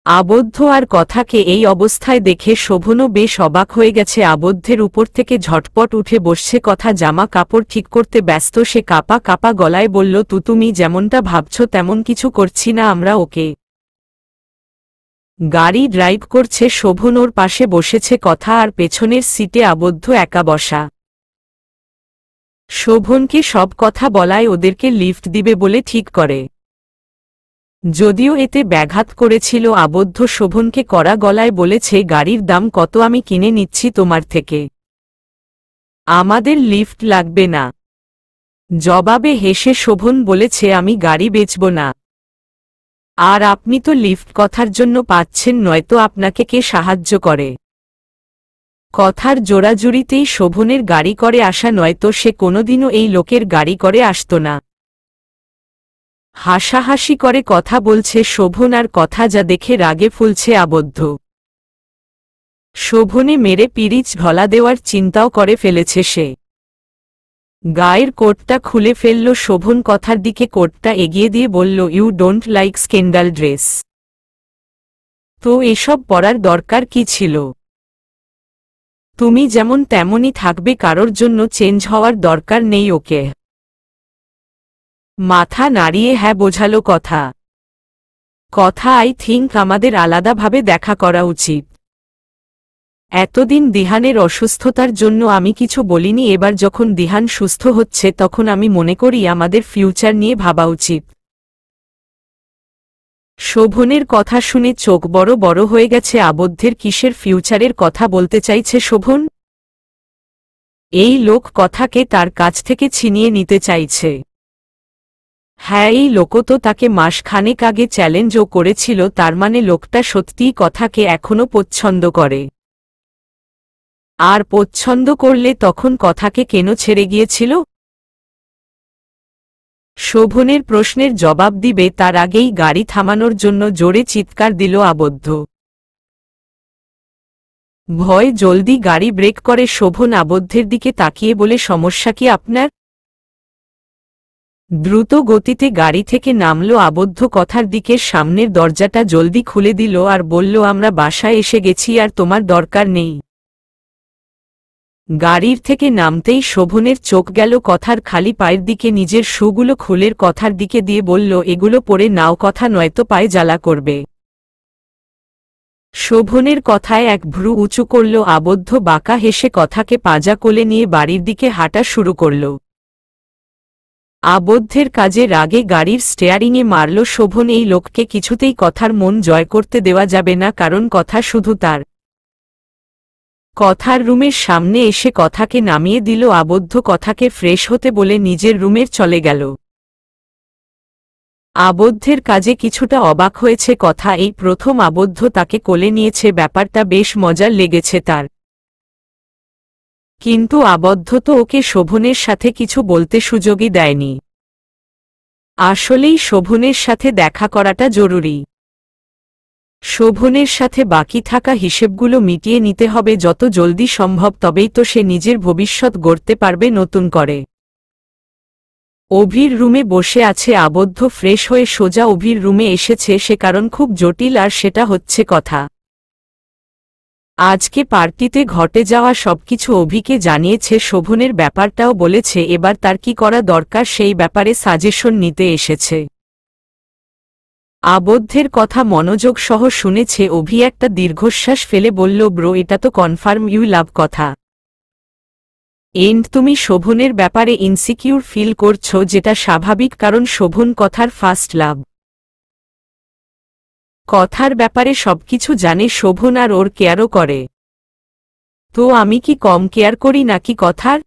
Speaker 1: আবদ্ধ আর কথাকে এই অবস্থায় দেখে শোভনও বেশ অবাক হয়ে গেছে। আবদ্ধের উপর থেকে ঝটপট উঠে বসছে কথা, জামা কাপড় ঠিক করতে ব্যস্ত সে। কাপা কাপা গলায় বলল, তুমি যেমনটা ভাবছ তেমন কিছু করছি না আমরা। ওকে গাড়ি ড্রাইভ করছে শোভন, ওর পাশে বসেছে কথা, আর পেছনের সিটে আবদ্ধ একা বসা। শোভনকে সব কথা বলায় ওদেরকে লিফট দিবে বলে ঠিক করে। যদিও এতে ব্যাঘাত করেছিল আবদ্ধ, শোভনকে কড়া গলায় বলেছে, গাড়ির দাম কত, আমি কিনে নিচ্ছি তোমার থেকে, আমাদের লিফট লাগবে না। জবাবে হেসে শোভন বলেছে, আমি গাড়ি বেচব না, আর আপনি তো লিফট কথার জন্য পাচ্ছেন, নয়তো আপনাকে কে সাহায্য করে। কথার জোড়াজুড়িতেই শোভনের গাড়ি করে আসা, নয়তো সে কোনোদিনও এই লোকের গাড়ি করে আসত না। হাসাহাসি করে কথা বলছে শোভন, আর কথা যা দেখে রাগে ফুলছে আবদ্ধ। শোভনে মেরে পিরিচ ঢলা দেওয়ার চিন্তাও করে ফেলেছে সে। গায়ের কোটটা খুলে ফেলল শোভন, কথার দিকে কোটটা এগিয়ে দিয়ে বলল, you don't like scandal dress? তো এসব পরার দরকার কি ছিল? তুমি যেমন তেমনই থাকবে, কারোর জন্য চেঞ্জ হওয়ার দরকার নেই। ওকে মাথা নাড়িয়ে হ্যাঁ বোঝালো কথা। আই থিঙ্ক আমাদের আলাদাভাবে দেখা করা উচিত। এতদিন দিহানের অসুস্থতার জন্য আমি কিছু বলিনি, এবার যখন দিহান সুস্থ হচ্ছে তখন আমি মনে করি আমাদের ফিউচার নিয়ে ভাবা উচিত। শোভনের কথা শুনে চোখ বড় বড় হয়ে গেছে আবদ্ধের। কিসের ফিউচারের কথা বলতে চাইছে শোভন? এই লোক কথাকে তার কাছ থেকে ছিনিয়ে নিতে চাইছে। হ্যাঁ, এই লোকও তো তাকে মাসখানেক আগে চ্যালেঞ্জও করেছিল, তার মানে লোকটা সত্যিই কথাকে এখনো পছন্দ করে। আর পছন্দ করলে তখন কথাকে কেন ছেড়ে গিয়েছিল? শোভনের প্রশ্নের জবাব দিবে তার আগেই গাড়ি থামানোর জন্য জোরে চিৎকার দিল আবদ্ধ। ভয় জলদি গাড়ি ব্রেক করে শোভন আবদ্ধের দিকে তাকিয়ে বলে, সমস্যা কি আপনার? দ্রুত গতিতে গাড়ি থেকে নামল আবদ্ধ। কথার দিকে সামনের দরজাটা জলদি খুলে দিল আর বলল, আমরা বাসায় এসে গেছি, আর তোমার দরকার নেই। গাড়ির থেকে নামতেই শোভনের চোখ গেল কথার খালি পায়ের দিকে। নিজের শুগুলো খুলের কথার দিকে দিয়ে বলল, এগুলো পরে নাও কথা, নয়তো পায়ে জ্বালা করবে। শোভনের কথায় এক ভ্রু উঁচু করল আবদ্ধ। বাঁকা হেসে কথাকে পাজা কোলে নিয়ে বাড়ির দিকে হাঁটা শুরু করল। আবদ্ধের কাজে রাগে গাড়ির স্টেয়ারিংয়ে মারল শোভন। এই লোককে কিছুতেই কথার মন জয় করতে দেওয়া যাবে না, কারণ কথা শুধু তার। কথার রুমের সামনে এসে কথাকে নামিয়ে দিল আবদ্ধ। কথাকে ফ্রেশ হতে বলে নিজের রুমের চলে গেল। আবদ্ধের কাজে কিছুটা অবাক হয়েছে কথা। এই প্রথম আবদ্ধ তাকে কোলে নিয়েছে, ব্যাপারটা বেশ মজার লেগেছে তার। কিন্তু আবদ্ধ তো ওকে শোভনের সাথে কিছু বলতে সুযোগই দেয়নি। আসলেই শোভনের সাথে দেখা করাটা জরুরি। শোভনের সাথে বাকি থাকা হিসেবগুলো মিটিয়ে নিতে হবে যত জলদি সম্ভব, তবেই তো সে নিজের ভবিষ্যৎ গড়তে পারবে নতুন করে। অভির রুমে বসে আছে আবদ্ধ। ফ্রেশ হয়ে সোজা অভির রুমে এসেছে সে, কারণ খুব জটিল, আর সেটা হচ্ছে কথা। আজকে পার্টিতে ঘটে যাওয়া সবকিছু অভিকে জানিয়েছে, শোভনের ব্যাপারটাও বলেছে। এবার তার কি করা দরকার সেই ব্যাপারে সাজেশন নিতে এসেছে। আবদ্ধের কথা মনোযোগ সহ শুনেছে অভি। একটা দীর্ঘশ্বাস ফেলে বলল, ব্রো, এটা তো কনফার্ম ইউ লাভ কথা। তুমি শোভনের ব্যাপারে ইনসিকিউর ফিল করছো, যেটা স্বাভাবিক, কারণ শোভন কথার ফার্স্ট লাভ। কথার ব্যাপারে সবকিছু জানে শোভন, আর ওর কেয়ারও করে। তো আমি কি কম কেয়ার করি নাকি কথার?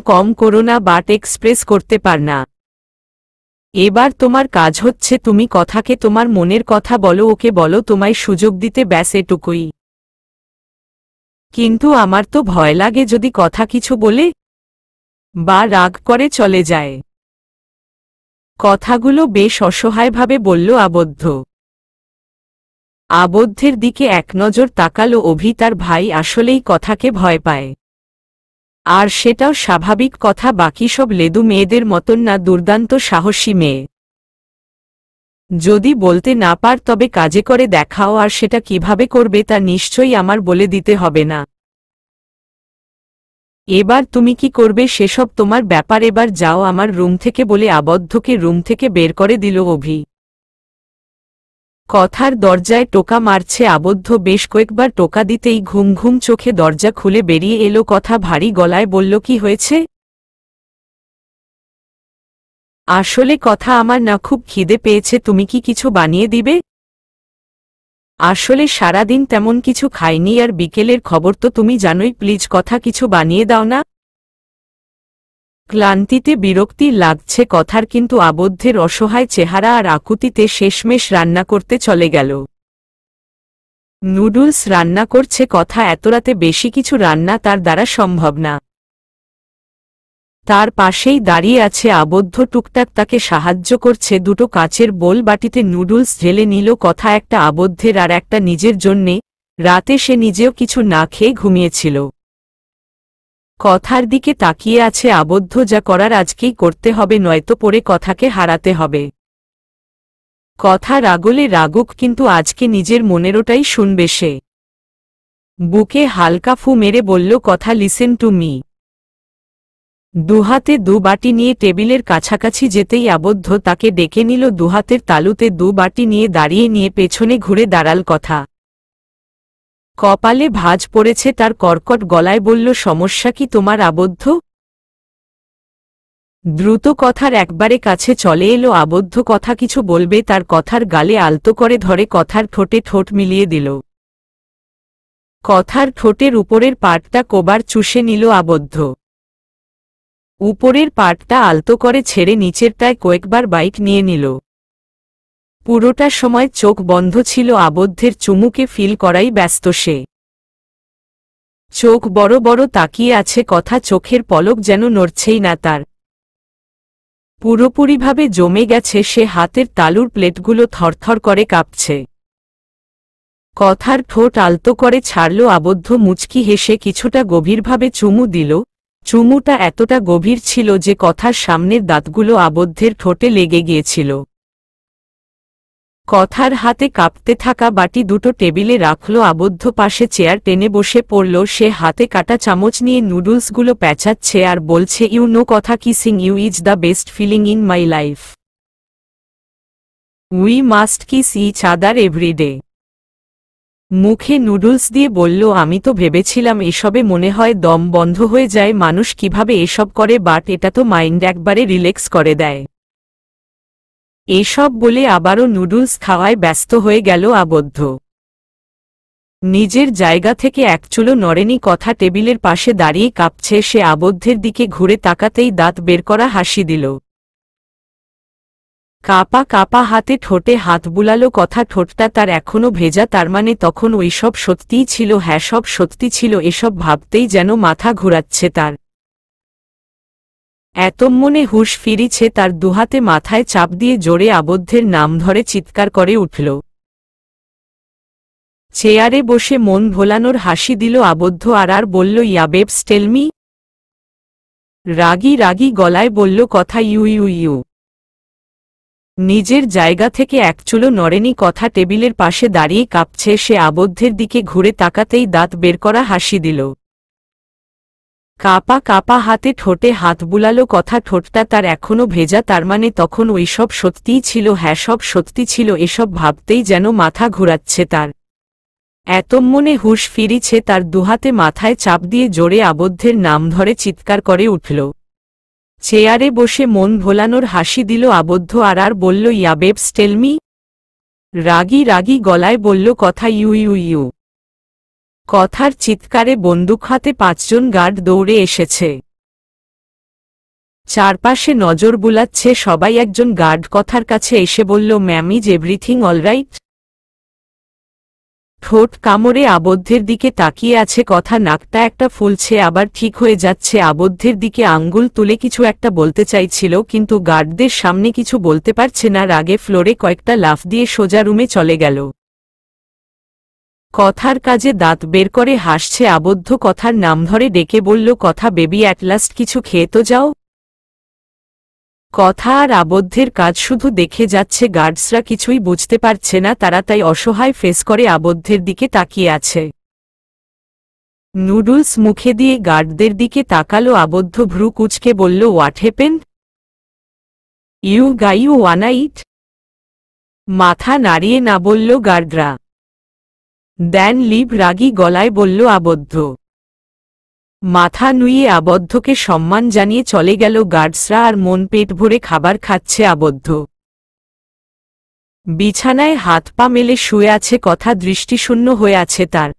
Speaker 1: কম করো না, বাট এক্সপ্রেস করতে পার না। এবার তোমার কাজ হচ্ছে তুমি কথাকে তোমার মনের কথা বলো, ওকে বলো তোমায় সুযোগ দিতে, ব্যাস এটুকুই। কিন্তু আমার তো ভয় লাগে যদি কথা কিছু বলে বা রাগ করে চলে যায়। কথাগুলো বেশ অসহায়ভাবে বলল আবদ্ধ। আবদ্ধের দিকে এক নজর তাকালো অভি। তার ভাই আসলেই কথাকে ভয় পায়, আর সেটাও স্বাভাবিক কথা। বাকি সব লেদু মেয়েদের মতন না, দুর্দান্ত সাহসী মেয়ে। যদি বলতে না পার তবে কাজে করে দেখাও, আর সেটা কিভাবে করবে তা নিশ্চয়ই আমার বলে দিতে হবে না। এবার তুমি কি করবে সেসব তোমার ব্যাপার, এবার যাও আমার রুম থেকে, বলে আবদ্ধকে রুম থেকে বের করে দিল অভি। কথার দরজায় টোকা মারছে আবদ্ধ, বেশ কয়েকবার টোকা দিতেই ঘুম ঘুম চোখে দরজা খুলে বেরিয়ে এলো। কথা ভারী গলায় বলল, কি হয়েছে? আসলে কথা, আমার না খুব খিদে পেয়েছে, তুমি কি কিছু বানিয়ে দিবে? আসলে সারাদিন তেমন কিছু খাইনি, আর বিকেলের খবর তো তুমি জানোই, প্লিজ কথা কিছু বানিয়ে দাও না। ক্লান্তিতে বিরক্তি লাগছে কথার, কিন্তু আবদ্ধের অসহায় চেহারা আর আকুতিতে শেষমেশ রান্না করতে চলে গেল। নুডলস রান্না করছে কথা, এত রাতে বেশি কিছু রান্না তার দ্বারা সম্ভব না। তার পাশেই দাঁড়িয়ে আছে আবদ্ধ, টুকটাক তাকে সাহায্য করছে। দুটো কাচের বোল বাটিতে নুডলস ঢেলে নিল কথা, একটা আবদ্ধের আর একটা নিজের জন্যে। রাতে সে নিজেও কিছু না খেয়ে ঘুমিয়েছিল। কথার দিকে তাকিয়ে আছে আবদ্ধ, যা করার আজকেই করতে হবে, নয়তো পরে কথাকে হারাতে হবে। কথা রাগলে রাগুক, কিন্তু আজকে নিজের মনেরটাই শুনবে সে। বুকে হালকা ফু মেরে বলল কথা, লিসেন টু মি। দুহাতে দু বাটি নিয়ে টেবিলের কাছাকাছি যেতেই আবদ্ধ তাকে ডেকে নিল। দুহাতের তালুতে দু বাটি নিয়ে দাঁড়িয়ে নিয়ে পেছনে ঘুরে দাঁড়াল কথা। কপালে ভাঁজ পড়েছে তার, কর্কট গলায় বলল, সমস্যা কি তোমার আবদ্ধ? দ্রুত কথার একবারে কাছে চলে এলো আবদ্ধ। কথা কিছু বলবে, তার কথার গালে আলতো করে ধরে কথার ঠোঁটে ঠোঁট মিলিয়ে দিল। কথার ঠোঁটের উপরের পাটটা কোবার চুষে নিল আবদ্ধ। উপরের পাটটা আলতো করে ছেড়ে নিচেরটায় কয়েকবার বাইক নিয়ে নিল। পুরোটা সময় চোখ বন্ধ ছিল আবদ্ধের, চুমুকে ফিল করাই ব্যস্ত সে। চোখ বড় বড় তাকিয়ে আছে কথা, চোখের পলক যেন নড়ছেই না তার। পুরোপুরিভাবে জমে গেছে সে, হাতের তালুর প্লেটগুলো থরথর করে কাঁপছে। কথার ঠোঁট আলতো করে ছাড়ল আবদ্ধ, মুচকি হেসে কিছুটা গভীরভাবে চুমু দিল। চুমুটা এতটা গভীর ছিল যে কথার সামনের দাঁতগুলো আবদ্ধের ঠোঁটে লেগে গিয়েছিল। কথার হাতে কাঁপতে থাকা বাটি দুটো টেবিলে রাখল আবদ্ধ, পাশে চেয়ার টেনে বসে পড়ল সে। হাতে কাটা চামচ নিয়ে নুডলসগুলো প্যাঁচাচ্ছে আর বলছে, you know Kotha, kissing you is the best feeling in my life. We must kiss each other everyday. মুখে নুডলস দিয়ে বলল, আমি তো ভেবেছিলাম এসবে মনে হয় দম বন্ধ হয়ে যায়, মানুষ কিভাবে এসব করে, বাট এটা তো মাইন্ড একবারে রিল্যাক্স করে দেয়। এসব বলে আবারও নুডলস খাওয়ায় ব্যস্ত হয়ে গেল আবদ্ধ। নিজের জায়গা থেকে এক চুলো নড়েনি কথা, টেবিলের পাশে দাঁড়িয়ে কাঁপছে সে। আবদ্ধের দিকে ঘুরে তাকাতেই দাঁত বের করা হাসি দিল। কাপা কাপা হাতে ঠোঁটে হাত বুলালো কথা, ঠোঁটটা তার এখনো ভেজা, তার মানে তখন ওইসব সত্যিই ছিল। হ্যাঁ, সব সত্যি ছিল। এসব ভাবতেই যেন মাথা ঘুরাচ্ছে তার। এত মনে হুঁশ ফিরিছে তার, দুহাতে মাথায় চাপ দিয়ে জোরে আবদ্ধের নাম ধরে চিৎকার করে উঠল। চেয়ারে বসে মন ভোলানোর হাসি দিল আবদ্ধ, আর বলল, ইয়া বেবস টেল মি। রাগী রাগী গলায় বলল কথা, ইউ ইউ ইউ। নিজের জায়গা থেকে এক চুলো নড়েনি কথা, টেবিলের পাশে দাঁড়িয়ে কাঁপছে সে। আবদ্ধের দিকে ঘুরে তাকাতেই দাঁত বের করা হাসি দিল। কাপা কাপা হাতে ঠোঁটে হাত বুলালো কথা, ঠোঁটটা তার এখনো ভেজা, তার মানে তখন ওইসব সত্যিই ছিল। হ্যাঁ, সব সত্যি ছিল। এসব ভাবতেই যেন মাথা ঘুরাচ্ছে তার। এত মনে হুঁশ ফিরিছে তার, দুহাতে মাথায় চাপ দিয়ে জোরে আবদ্ধের নাম ধরে চিৎকার করে উঠল। চেয়ারে বসে মন ভোলানোর হাসি দিল আবদ্ধ, আর বলল, ইয়া বেবস টেল মি। রাগী রাগী গলায় বলল কথা, ইউ ইউ ইউ। কথার চিৎকারে বন্দুক হাতে 5 জন গার্ড দৌড়ে এসেছে। চারপাশে নজর বুলাচ্ছে সবাই। একজন গার্ড কথার কাছে এসে বলল, ম্যাম, ইজ এভরিথিং অলরাইট? ঠোঁট কামড়ে আবদ্ধের দিকে তাকিয়ে আছে কথা, নাকটা একটা ফুলছে আবার ঠিক হয়ে যাচ্ছে। আবদ্ধের দিকে আঙ্গুল তুলে কিছু একটা বলতে চাইছিল, কিন্তু গার্ডদের সামনে কিছু বলতে পারছে না। রাগে ফ্লোরে কয়েকটা লাফ দিয়ে সোজা রুমে চলে গেল। কথার কাজে দাঁত বের করে হাসছে আবদ্ধ, কথার নাম ধরে ডেকে বলল, কথা বেবি, অ্যাট লাস্ট কিছু খেয়ে তো যাও। কথা আর আবদ্ধের কাজ শুধু দেখে যাচ্ছে, গার্ডসরা কিছুই বুঝতে পারছে না, তারা তাই অসহায় ফেস করে আবদ্ধের দিকে তাকিয়ে আছে। নুডলস মুখে দিয়ে গার্ডদের দিকে তাকালো আবদ্ধ, ভ্রু কুঁচকে বলল, what happened? You guy, you wanna eat? মাথা নাড়িয়ে না বলল গার্ডরা। দেন লিভ রাগী গলায় বলল আবদ্ধ। মাথা নুইয়ে আবদ্ধকে সম্মান জানিয়ে চলে গেল গার্ডসরা, আর মন পেট ভরে খাবার খাচ্ছে আবদ্ধ। বিছানায় হাত পা মেলে শুয়ে আছে কথা, দৃষ্টিশূন্য হয়ে আছে তার।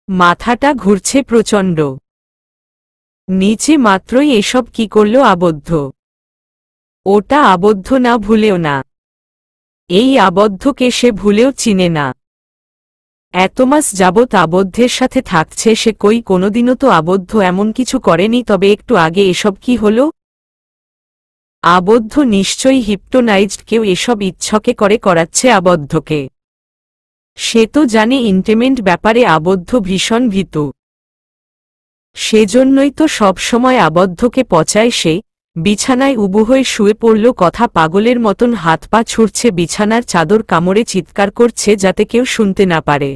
Speaker 1: মাথাটা ঘুরছে প্রচণ্ড। নিচে মাত্রই এসব কি করল আবদ্ধ? ওটা আবদ্ধ না, ভুলেও না। এই আবদ্ধকে সে ভুলেও চিনে না। এত মাস যাবৎ আবদ্ধের সাথে থাকছে সে, কই কোনোদিনও তো আবদ্ধ এমন কিছু করেনি। তবে একটু আগে এসব কি হলো? আবদ্ধ নিশ্চয়ই হিপটোনাইজড, কেউ এসব ইচ্ছকে করাচ্ছে আবদ্ধকে। সে তো জানে ইন্টিমেন্ট ব্যাপারে আবদ্ধ ভীষণ ভীতু। সেজন্যই তো সব সময় আবদ্ধকে পচায় সে। বিছানায় উবু হয়ে শুয়ে পড়ল কথা, পাগলের মতন হাত পা ছুঁড়ছে, বিছানার চাদর কামড়ে চিৎকার করছে যাতে কেউ শুনতে না পারে।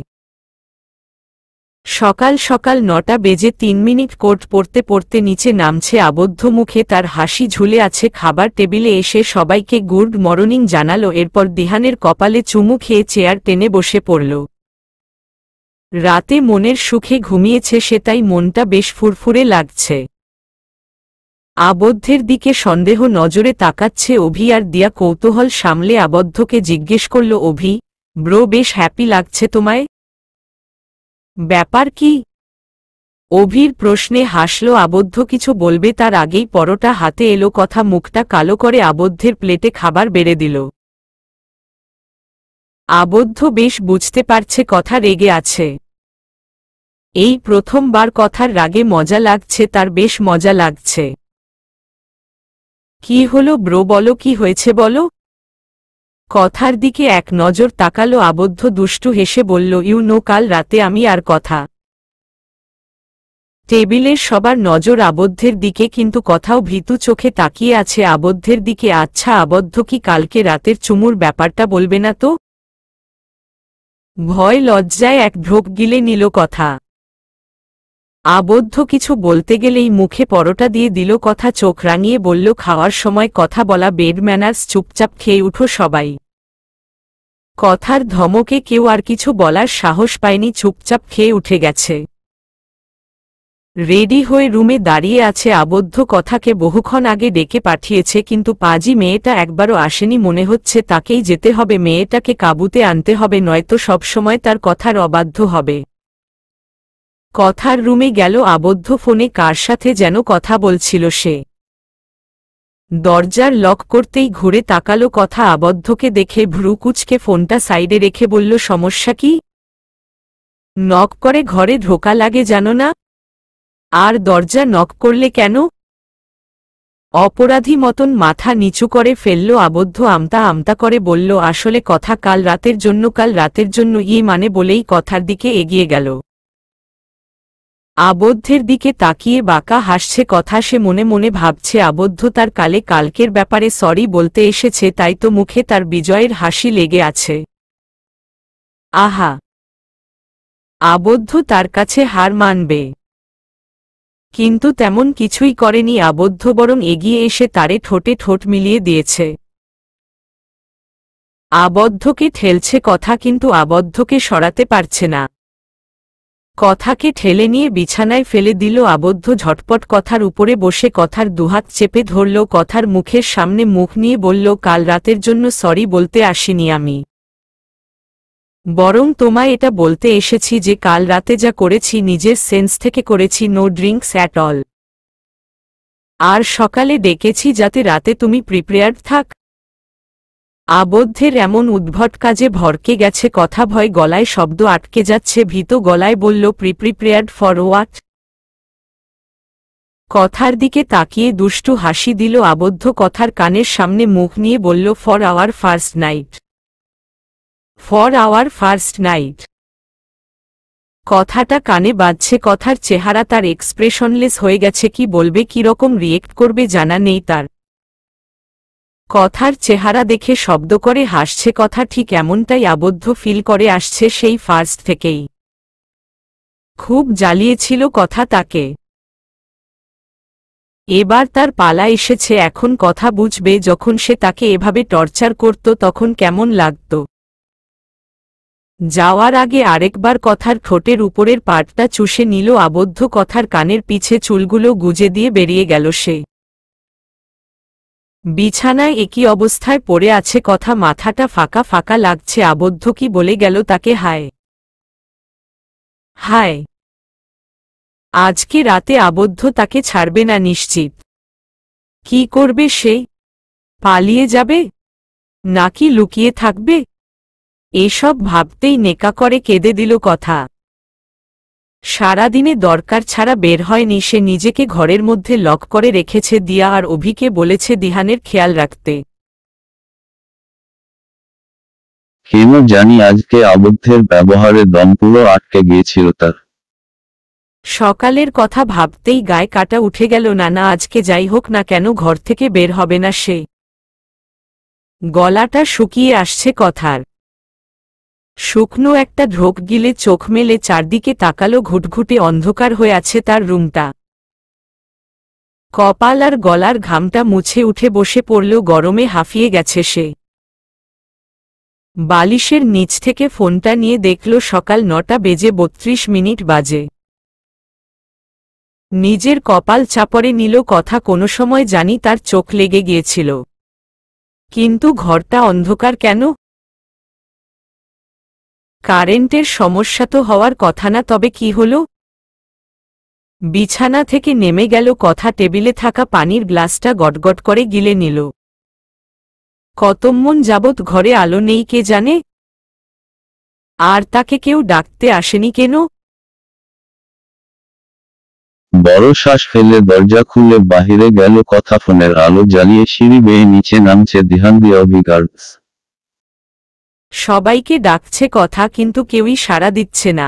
Speaker 1: সকাল সকাল 9টা বেজে 3 মিনিট। কোট পড়তে পড়তে নিচে নামছে আবদ্ধ, মুখে তার হাসি ঝুলে আছে। খাবার টেবিলে এসে সবাইকে গুড মর্নিং জানালো, এরপর দিহানের কপালে চুমু খেয়ে চেয়ার টেনে বসে পড়ল। রাতে মনের সুখে ঘুমিয়েছে সে, তাই মনটা বেশ ফুরফুরে লাগছে। আবদ্ধের দিকে সন্দেহ নজরে তাকাচ্ছে অভি, আর দিয়া কৌতূহল সামলে আবদ্ধকে জিজ্ঞেস করল, অভি ব্রো, বেশ হ্যাপি লাগছে তোমায়, ব্যাপার কি? অভির প্রশ্নে হাসল আবদ্ধ। কিছু বলবে তার আগেই পরোটা হাতে এলো কথা, মুখটা কালো করে আবদ্ধের প্লেটে খাবার বেড়ে দিল। আবদ্ধ বেশ বুঝতে পারছে কথা রেগে আছে। এই প্রথমবার কথার রাগে মজা লাগছে তার, বেশ মজা লাগছে। কি হলো ব্রো, বলো কি হয়েছে বলো। কথার দিকে এক নজর তাকালো আবদ্ধ, দুষ্টু হেসে বলল, ইউ নো কাল রাতে আমি আর কথা। টেবিলের সবার নজর আবদ্ধের দিকে, কিন্তু কথাও ভীতু চোখে তাকিয়ে আছে আবদ্ধের দিকে। আচ্ছা আবদ্ধ, কি কালকে রাতের চুমুর ব্যাপারটা বলবে না তো? ভয় লজ্জায় এক ঢোক গিলে নিল কথা। আবদ্ধ কিছু বলতে গেলেই মুখে পরোটা দিয়ে দিল কথা, চোখ রাঙিয়ে বলল, খাওয়ার সময় কথা বলা বেড ম্যানার্স, চুপচাপ খেয়ে উঠো সবাই। কথার ধমকে কেউ আর কিছু বলার সাহস পায়নি, চুপচাপ খেয়ে উঠে গেছে। রেডি হয়ে রুমে দাঁড়িয়ে আছে আবদ্ধ, কথাকে বহুক্ষণ আগে ডেকে পাঠিয়েছে, কিন্তু পাজি মেয়েটা একবারও আসেনি। মনে হচ্ছে তাকেই যেতে হবে, মেয়েটাকে কাবুতে আনতে হবে, নয়তো সবসময় তার কথার অবাধ্য হবে। কথার রুমে গেল আবদ্ধ, ফোনে কার সাথে যেন কথা বলছিল সে। দরজার লক করতেই ঘুরে তাকালো কথা, আবদ্ধকে দেখে ভ্রু কুঁচকে ফোনটা সাইডে রেখে বলল, সমস্যা কি? নক করে ঘরে ঢোকা লাগে জানো না? আর দরজা নক করলে কেন? অপরাধী মতন মাথা নিচু করে ফেলল আবদ্ধ, আমতা আমতা করে বলল, আসলে কথা কাল রাতের জন্য। কাল রাতের জন্য মানে বলেই কথার দিকে এগিয়ে গেল। আবদ্ধের দিকে তাকিয়ে বাঁকা হাসছে কথা, সে মনে মনে ভাবছে আবদ্ধ তার কালকের ব্যাপারে সরি বলতে এসেছে, তাই তো মুখে তার বিজয়ের হাসি লেগে আছে। আহা, আবদ্ধ তার কাছে হার মানবে। কিন্তু তেমন কিছুই করেনি আবদ্ধ, বরং এগিয়ে এসে তারে ঠোঁটে ঠোঁট মিলিয়ে দিয়েছে। আবদ্ধকে ঠেলছে কথা, কিন্তু আবদ্ধকে সরাতে পারছে না। কথাকে ঠেলে নিয়ে বিছানায় ফেলে দিল আবদ্ধ, ঝটপট কথার উপরে বসে কথার দুহাত চেপে ধরল, কথার মুখের সামনে মুখ নিয়ে বলল, কাল রাতের জন্য সরি বলতে আসিনি আমি, বরং তোমায় এটা বলতে এসেছি যে কাল রাতে যা করেছি নিজের সেন্স থেকে করেছি, নো ড্রিঙ্কস অ্যাট অল। আর সকালে ডেকেছি যাতে রাতে তুমি প্রিপেয়ার্ড থাক। আবদ্ধের এমন উদ্ভট কাজে ভরকে গেছে কথা, ভয় গলায় শব্দ আটকে যাচ্ছে, ভীত গলায় বলল, প্রিপেয়ার্ড ফর হোয়াট? কথার দিকে তাকিয়ে দুষ্টু হাসি দিল আবদ্ধ, কথার কানের সামনে মুখ নিয়ে বলল, for our first night. For our first night. কথাটা কানে বাজছে, কথার চেহারা তার এক্সপ্রেশনলেস হয়ে গেছে, কি বলবে কিরকম রিয়েক্ট করবে জানা নেই তার। কথার চেহারা দেখে শব্দ করে হাসছে কথা, ঠিক এমনটাই আবদ্ধ ফিল করে আসছে সেই ফার্স্ট থেকেই। খুব জ্বালিয়েছিল কথা তাকে। এবার তার পালা এসেছে, এখন কথা বুঝবে। যখন সে তাকে এভাবে টর্চার করত তখন কেমন লাগত। যাওয়ার আগে আরেকবার কথার ঠোঁটের উপরের পাটটা চুষে নিল আবদ্ধ। কথার কানের পিছে চুলগুলো গুজে দিয়ে বেরিয়ে গেল সে। বিছানায় একই অবস্থায় পড়ে আছে কথা, মাথাটা ফাঁকা ফাঁকা লাগছে। আবদ্ধ কি বলে গেল তাকে হায় হায়। আজকে রাতে আবদ্ধ তাকে ছাড়বে না নিশ্চিত। কি করবে সে? পালিয়ে যাবে নাকি লুকিয়ে থাকবে? এসব ভাবতেই নেকা করে কেঁদে দিল কথা। সারাদিনে দরকার ছাড়া বের হয়নি সে, নিজেকে ঘরের মধ্যে লক করে রেখেছে। দিয়া আর অভিকে বলেছে দিহানের খেয়াল রাখতে।
Speaker 2: কেন জানি আজকে আবদ্ধের ব্যবহারে দম পুরো আটকে গিয়েছিল তার।
Speaker 1: সকালের কথা ভাবতেই গায়ে কাটা উঠে গেল। না আজকে যাই হোক না কেন ঘর থেকে বের হবে না সে। গলাটা শুকিয়ে আসছে কথার। শুকনো একটা ঢোক গিলে চোখ মেলে চারদিকে তাকালো। ঘুটঘুটে অন্ধকার হয়ে আছে তার রুমটা। কপাল আর গলার ঘামটা মুছে উঠে বসে পড়ল। গরমে হাঁফিয়ে গেছে সে। বালিশের নিচ থেকে ফোনটা নিয়ে দেখল সকাল 9টা বেজে 32 মিনিট বাজে। নিজের কপাল চাপড়ে নিল কথা। কোনো সময় জানি তার চোখ লেগে গিয়েছিল, কিন্তু ঘরটা অন্ধকার কেন? কারেন্টের সমস্যা তো হওয়ার কথা না, তবে কি হলো? বিছানা থেকে নেমে গেল কথা, টেবিলে থাকা পানির গ্লাসটা গটগট করে গিলে নিল। কতক্ষণ যাবৎ ঘরে আলো নেই কে জানে। আর তাকে কেউ ডাকতে আসেনি কেন?
Speaker 2: বড় শ্বাস ফেলে দরজা খুলে বাহিরে গেল কথা। ফোনের আলো জ্বালিয়ে সিঁড়ি বেয়ে নিচে নামছে দিহান দিয়ে অভিগার্ডস।
Speaker 1: সবাইকে ডাকছে কথা, কিন্তু কেউই সাড়া দিচ্ছে না।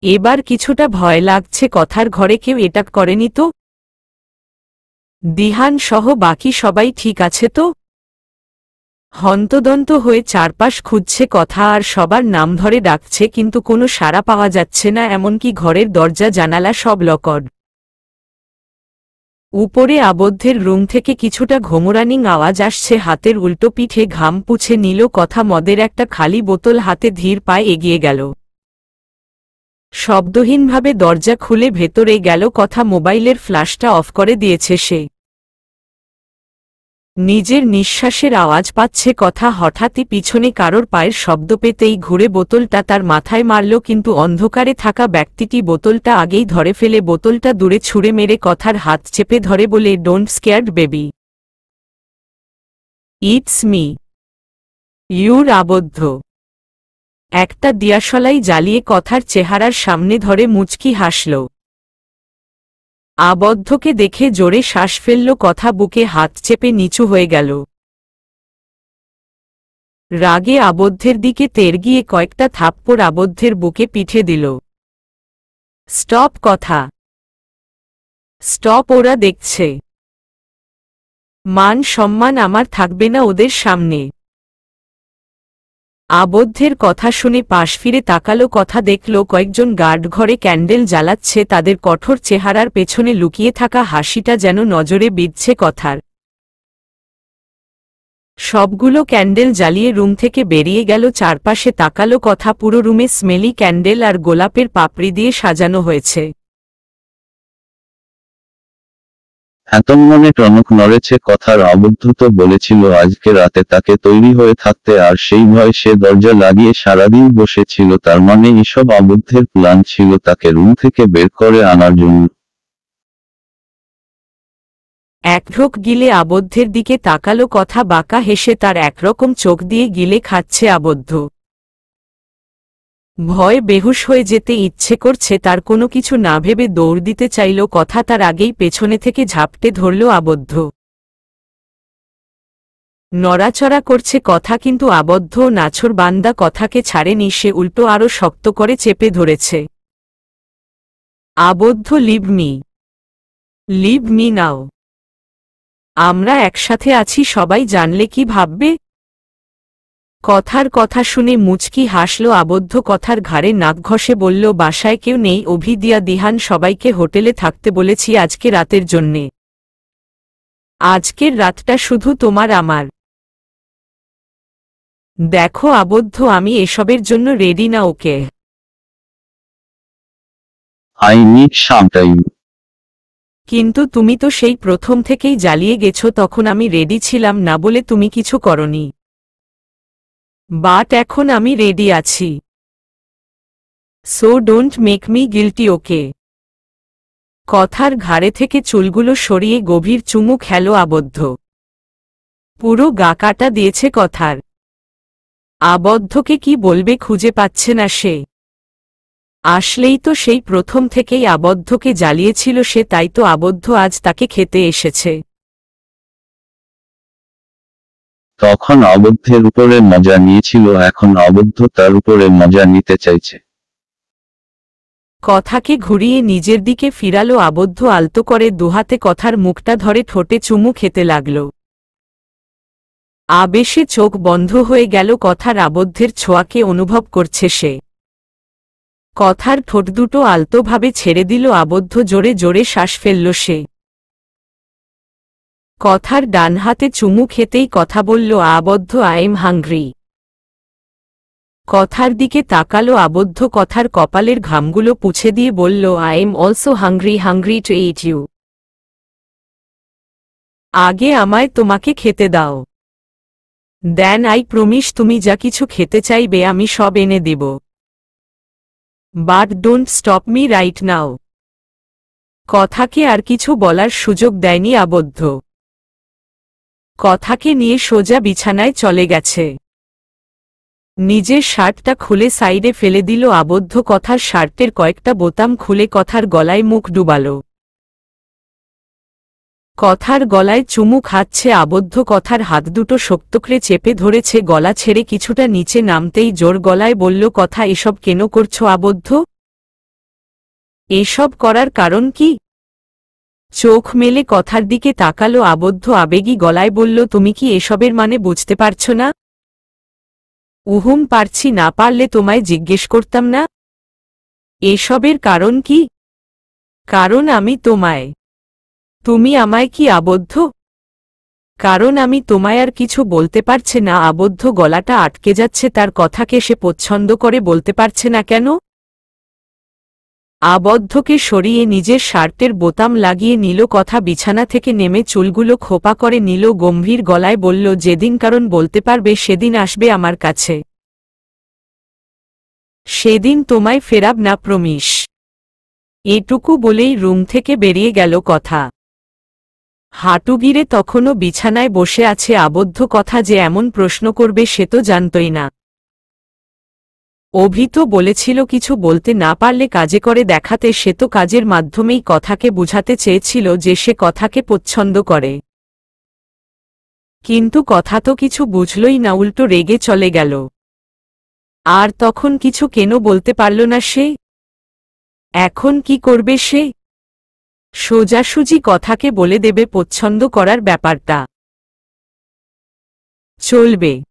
Speaker 1: এবার কিছুটা ভয় লাগছে কথার। ঘরে কেউ এটা করেনি তো? দিহান সহ বাকি সবাই ঠিক আছে তো? হন্তদন্ত হয়ে চারপাশ খুঁজছে কথা, আর সবার নাম ধরে ডাকছে, কিন্তু কোনো সাড়া পাওয়া যাচ্ছে না। এমনকি ঘরের দরজা জানালা সব লকড। উপরে আবদ্ধের রুম থেকে কিছুটা ঘোমরানিং আওয়াজ আসছে। হাতের উল্টো পিঠে ঘাম পুছে নিল কথা। মদের একটা খালি বোতল হাতে ধীর পায়ে এগিয়ে গেল। শব্দহীনভাবে দরজা খুলে ভেতরে গেল কথা। মোবাইলের ফ্ল্যাশটা অফ করে দিয়েছে সে। নিজের নিঃশ্বাসের আওয়াজ পাচ্ছে কথা। হঠাৎই পিছনে কারোর পায়ের শব্দ পেতেই ঘুরে বোতলটা তার মাথায় মারল, কিন্তু অন্ধকারে থাকা ব্যক্তিটি বোতলটা আগেই ধরে ফেলে বোতলটা দূরে ছুঁড়ে মেরে কথার হাত চেপে ধরে বলে, don't scared baby, it's me, your আবদ্ধ। একটা দিয়াশলাই জ্বালিয়ে কথার চেহারার সামনে ধরে মুচকি হাসল। আবদ্ধকে দেখে জোরে শ্বাস ফেলল কথা। বুকে হাত চেপে নিচু হয়ে গেল। রাগে আবদ্ধের দিকে তেড়ে গিয়ে কয়েকটা থাপ্পড় আবদ্ধের বুকে পিঠে দিল। স্টপ কথা, স্টপ, ওরা দেখছে। মান সম্মান আমার থাকবে না ওদের সামনে। আবদ্ধের কথা শুনে পাশ ফিরে তাকালো কথা। দেখল কয়েকজন গার্ড ঘরে ক্যান্ডেল জ্বালাচ্ছে। তাদের কঠোর চেহারার পেছনে লুকিয়ে থাকা হাসিটা যেন নজরে বিঁধছে কথার। সবগুলো ক্যান্ডেল জ্বালিয়ে রুম থেকে বেরিয়ে গেল। চারপাশে তাকালো কথা। পুরো রুমে স্মেলি ক্যান্ডেল আর গোলাপের পাপড়ি দিয়ে সাজানো হয়েছে।
Speaker 2: এতক্ষণে টনক নড়েছে কথার। আবদ্ধ তো বলেছিল আজকে রাতে তাকে তৈরি হয়ে থাকতে, আর সেই ভয় সে দরজা লাগিয়ে সারাদিন বসেছিল। তার মানে এসব আবদ্ধের প্ল্যান ছিল তাকে রুম থেকে বের করে আনার জন্য।
Speaker 1: এক ঢোক গিলে আবদ্ধের দিকে তাকালো কথা। বাঁকা হেসে তার একরকম চোখ দিয়ে গিলে খাচ্ছে আবদ্ধ। ভয়ে বেহুশ হয়ে যেতে ইচ্ছে করছে তার। কোনো কিছু না ভেবে দৌড় দিতে চাইল কথা। তার আগেই পেছনে থেকে ঝাপটে ধরল আবদ্ধ। নড়াচড়া করছে কথা, কিন্তু আবদ্ধ নাছোড় বান্দা কথাকে ছাড়েনি সে, উল্টো আরো শক্ত করে চেপে ধরেছে। Abaddho, leave me, leave me now. আমরা একসাথে আছি, সবাই জানলে কি ভাববে? কথার কথা শুনে মুচকি হাসল আবদ্ধ। কথার ঘাড়ে নাক ঘষে বলল, বাসায় কেউ নেই অভি, দিয়া, দিহান, সবাইকে হোটেলে থাকতে বলেছি আজকে রাতের জন্যে। আজকের রাতটা শুধু তোমার আমার। দেখো আবদ্ধ, আমি এসবের জন্য রেডি না, ওকে?
Speaker 2: I need some time.
Speaker 1: কিন্তু তুমি তো সেই প্রথম থেকেই জ্বালিয়ে গেছো, তখন আমি রেডি ছিলাম না বলে তুমি কিছু করনি। বাট এখন আমি রেডি আছি। So don't make me guilty, okay? কথার ঘাড়ে থেকে চুলগুলো সরিয়ে গভীর চুমু খেল আবদ্ধ। পুরো গা কাটা দিয়েছে কথার। আবদ্ধকে কি বলবে খুঁজে পাচ্ছে না সে। আসলেই তো সেই প্রথম থেকেই আবদ্ধকে জ্বালিয়েছিল সে, তাই তো আবদ্ধ আজ তাকে খেতে এসেছে।
Speaker 2: তখন অবদ্ধের উপরে মজা নিয়েছিল, এখন অবদ্ধ তার উপরে মজা নিতে চাইছে।
Speaker 1: কথাকে ঘুরিয়ে নিজের দিকে ফিরালো আবদ্ধ, আলতো করে দুহাতে কথার মুখটা ধরে ঠোঁটে চুমু খেতে লাগল। আবেশে চোখ বন্ধ হয়ে গেল কথার। আবদ্ধের ছোঁয়াকে অনুভব করছে সে। কথার ঠোঁট দুটো আলতোভাবে ছেড়ে দিল আবদ্ধ, জোরে জোরে শ্বাস ফেলল সে। কথার ডান হাতে চুমু খেতেই কথা বলল আবদ্ধ, আই এম হাংরি। কথার দিকে তাকালো আবদ্ধ, কথার কপালের ঘামগুলো পুছে দিয়ে বলল, I am also hungry, hungry to eat you. আগে আমায় তোমাকে খেতে দাও, দেন আই প্রমিস তুমি যা কিছু খেতে চাইবে আমি সব এনে দেব। But don't stop me right now. কথাকে আর কিছু বলার সুযোগ দেয়নি আবদ্ধ। কথাকে নিয়ে সোজা বিছানায় চলে গেছে। নিজের শার্টটা খুলে সাইডে ফেলে দিল আবদ্ধ। কথার শার্টের কয়েকটা বোতাম খুলে কথার গলায় মুখ ডুবাল। কথার গলায় চুমু খাচ্ছে আবদ্ধ। কথার হাত দুটো শক্তকরে চেপে ধরেছে, গলা ছেড়ে কিছুটা নিচে নামতেই জোর গলায় বলল, কথা এসব কেন করছো আবদ্ধ? এসব করার কারণ কি? চোখ মেলে কথার দিকে তাকালো আবদ্ধ, আবেগী গলায় বলল, তুমি কি এসবের মানে বুঝতে পারছো না? উহুম, পারছি না, পারলে তোমায় জিজ্ঞেস করতাম না। এসবের কারণ কি? কারণ আমি তোমায়। তুমি আমায় কি আবদ্ধ? কারণ আমি তোমায় আর কিছু বলতে পারছে না। আবদ্ধ গলাটা আটকে যাচ্ছে, তার কথাকে সে পছন্দ করে বলতে পারছে না কেন। আবদ্ধকে সরিয়ে নিজের শার্টের বোতাম লাগিয়ে নিল কথা, বিছানা থেকে নেমে চুলগুলো খোপা করে নিল, গম্ভীর গলায় বলল, যেদিন কারণ বলতে পারবে সেদিন আসবে আমার কাছে। সেদিন তোমায় ফেরাব না, প্রমিস। এটুকু বলেই রুম থেকে বেরিয়ে গেল কথা। হাঁটু গিরে তখনও বিছানায় বসে আছে আবদ্ধ। কথা যে এমন প্রশ্ন করবে সে তো জানতই না। অভি তো বলেছিল কিছু বলতে না পারলে কাজে করে দেখাতে, সে তো কাজের মাধ্যমেই কথাকে বুঝাতে চেয়েছিল যে সে কথাকে পছন্দ করে। কিন্তু কথা তো কিছু বুঝলই না, উল্টো রেগে চলে গেল। আর তখন কিছু কেন বলতে পারল না সে? এখন কি করবে সে? সোজাসুজি কথাকে বলে দেবে পছন্দ করার ব্যাপারটা। চলবে।